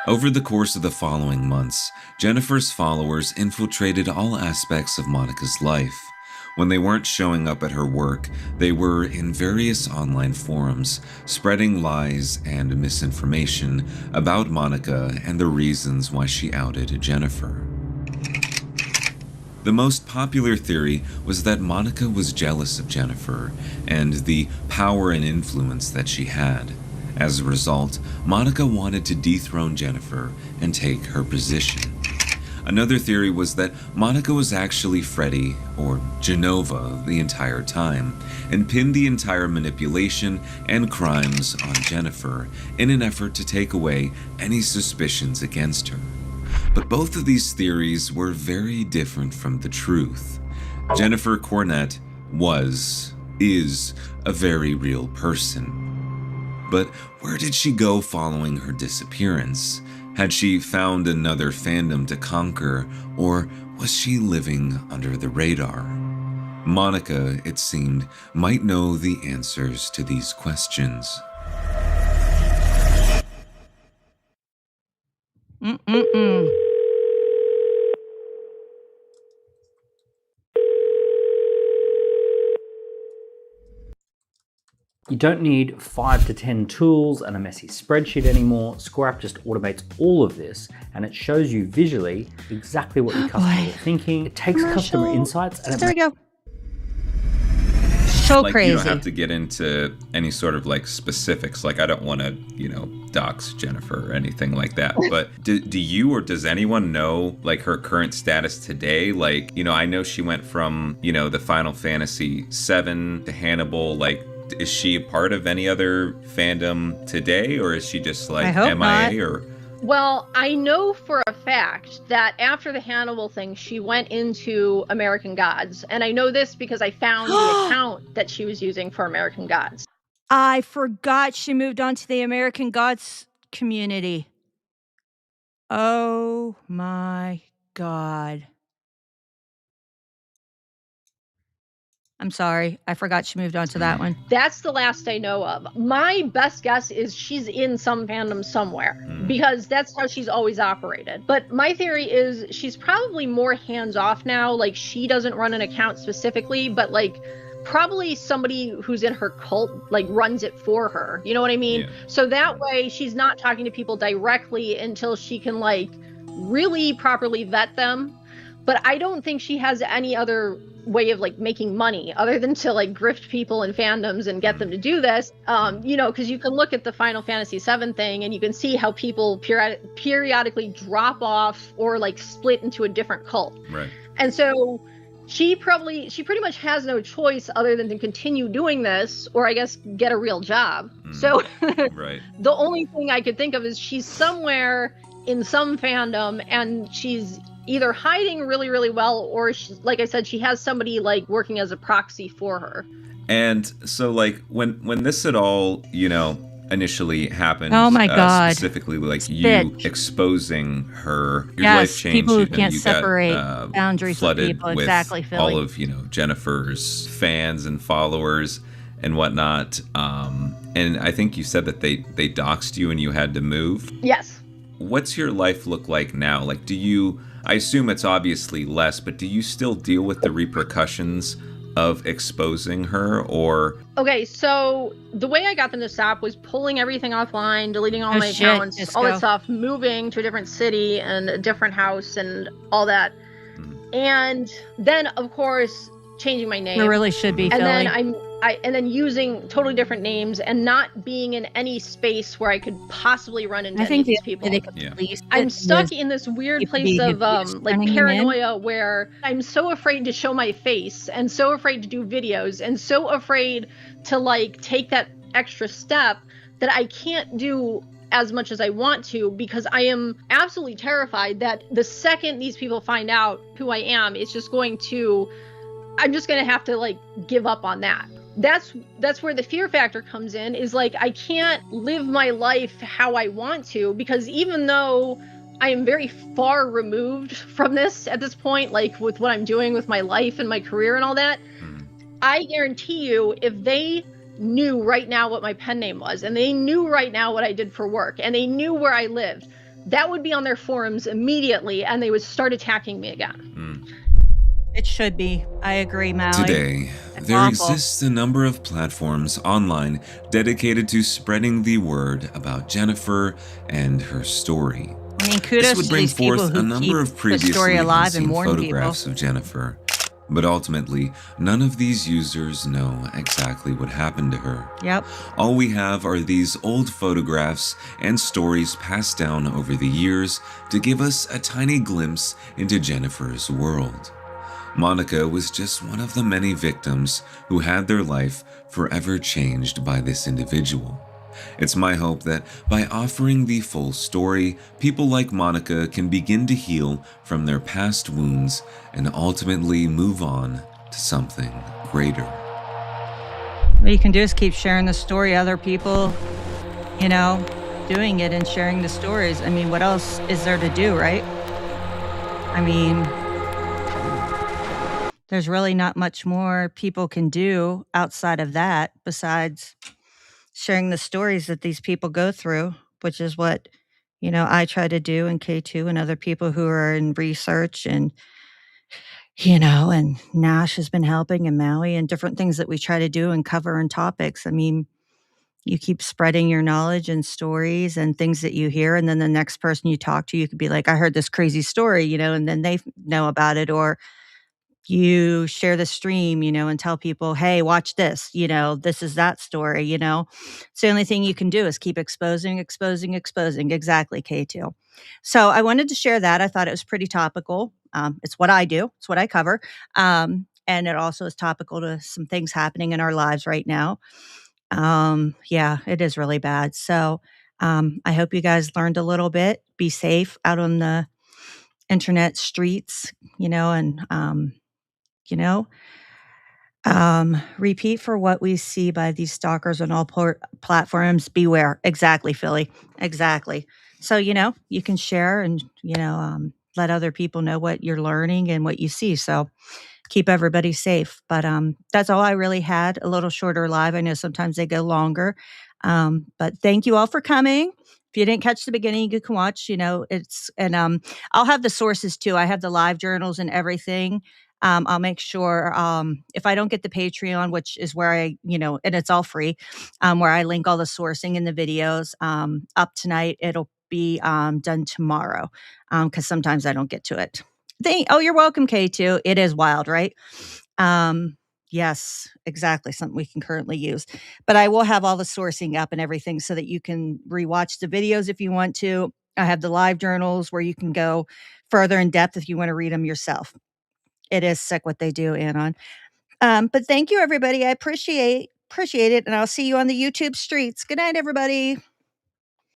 Over the course of the following months, Jennifer's followers infiltrated all aspects of Monica's life. When they weren't showing up at her work, they were in various online forums, spreading lies and misinformation about Monica and the reasons why she outed Jennifer. The most popular theory was that Monica was jealous of Jennifer and the power and influence that she had. As a result, Monica wanted to dethrone Jennifer and take her position. Another theory was that Monica was actually Freddy, or Genova, the entire time, and pinned the entire manipulation and crimes on Jennifer in an effort to take away any suspicions against her. But both of these theories were very different from the truth. Jennifer Cornett is a very real person. But where did she go following her disappearance? Had she found another fandom to conquer, or was she living under the radar? Monica, it seemed, might know the answers to these questions. You don't need 5 to 10 tools and a messy spreadsheet anymore. Scrap just automates all of this, and it shows you visually exactly what your customer is thinking. It takes customer insights and There we go. So like, crazy. You don't have to get into any sort of like specifics. Like, I don't want to, dox Jennifer or anything like that. But do you or does anyone know like her current status today? Like, I know she went from, the Final Fantasy VII to Hannibal. Like, is she a part of any other fandom today, or is she just like MIA not. or? Well, I know for a fact that after the Hannibal thing, she went into American Gods. And I know this because I found the account that she was using for American Gods. I forgot she moved on to the American Gods community. Oh my God. I'm sorry. I forgot she moved on to that one. That's the last I know of. My best guess is she's in some fandom somewhere because that's how she's always operated. But my theory is she's probably more hands-off now. Like, she doesn't run an account specifically, but like probably somebody who's in her cult like runs it for her. You know what I mean? Yeah. So that way she's not talking to people directly until she can like really properly vet them. But I don't think she has any other way of like making money other than to like grift people in fandoms and get them to do this. Because you can look at the Final Fantasy VII thing and you can see how people periodically drop off or like split into a different cult. Right. And so she pretty much has no choice other than to continue doing this, or I guess get a real job. So Right. the only thing I could think of is she's somewhere in some fandom, and she's either hiding really, really well, or like I said, she has somebody like working as a proxy for her. And so, like, when this at all, initially happened, Oh my God. specifically like you Bitch. exposing her, your Yes, life changed. people who can't you separate got, boundaries with flooded people. with Exactly, Philly. all of Jennifer's fans and followers and whatnot. And I think you said that they doxed you and you had to move. Yes. What's your life look like now? Like, I assume it's obviously less, but do you still deal with the repercussions of exposing her, or? Okay, so the way I got them to stop was pulling everything offline, deleting all my shit, accounts, Disco. all that stuff, moving to a different city and a different house and all that. And then, of course, changing my name. There really should be, and Philly. then and then using totally different names and not being in any space where I could possibly run into any of these people. I'm stuck in this weird place of like paranoia where I'm so afraid to show my face and so afraid to do videos and so afraid to like take that extra step that I can't do as much as I want to, because I am absolutely terrified that the second these people find out who I am, I'm just going to have to like give up on that. That's where the fear factor comes in, is like I can't live my life how I want to, because even though I am very far removed from this at this point, like with what I'm doing with my life and my career and all that, I guarantee you, if they knew right now what my pen name was, and they knew right now what I did for work, and they knew where I lived, that would be on their forums immediately, and they would start attacking me again. It should be. I agree, Maui. Today, there awful. exists a number of platforms online dedicated to spreading the word about Jennifer and her story. I mean, kudos This would to bring these people forth who a number of keep the previously story alive and unseen warn photographs people. of Jennifer. But ultimately, none of these users know exactly what happened to her. Yep. All we have are these old photographs and stories passed down over the years to give us a tiny glimpse into Jennifer's world. Monica was just one of the many victims who had their life forever changed by this individual. It's my hope that by offering the full story, people like Monica can begin to heal from their past wounds and ultimately move on to something greater. What you can do is keep sharing the story. Other people, doing it and sharing the stories. I mean, what else is there to do, right? I mean, there's really not much more people can do outside of that besides sharing the stories that these people go through, which is what, I try to do, and K2 and other people who are in research, and, and Nash has been helping, and Maui, and different things that we try to do and cover in topics. I mean, you keep spreading your knowledge and stories and things that you hear, and then the next person you talk to, you could be like, I heard this crazy story, and then they know about it, or you share the stream, and tell people, hey, watch this, this is that story, It's the only thing you can do is keep exposing. Exactly, K2. So I wanted to share that. I thought it was pretty topical. It's what I do. It's what I cover. And it also is topical to some things happening in our lives right now. Yeah, it is really bad. So I hope you guys learned a little bit. Be safe out on the internet streets, and repeat for what we see by these stalkers on all platforms. Beware. Exactly, Philly. Exactly. So, you can share and, let other people know what you're learning and what you see. So keep everybody safe. But that's all I really had. A little shorter live. I know sometimes they go longer. But thank you all for coming. If you didn't catch the beginning, you can watch, I'll have the sources too. I have the live journals and everything. I'll make sure, if I don't get the Patreon, which is where I, and it's all free, where I link all the sourcing in the videos, up tonight, it'll be done tomorrow, because sometimes I don't get to it. You're welcome, K2. It is wild, right? Yes, exactly. Something we can currently use. But I will have all the sourcing up and everything so that you can rewatch the videos if you want to. I have the live journals where you can go further in depth if you want to read them yourself. it is sick what they do, Anon. But thank you, everybody. I appreciate it, and I'll see you on the YouTube streets. Good night, everybody.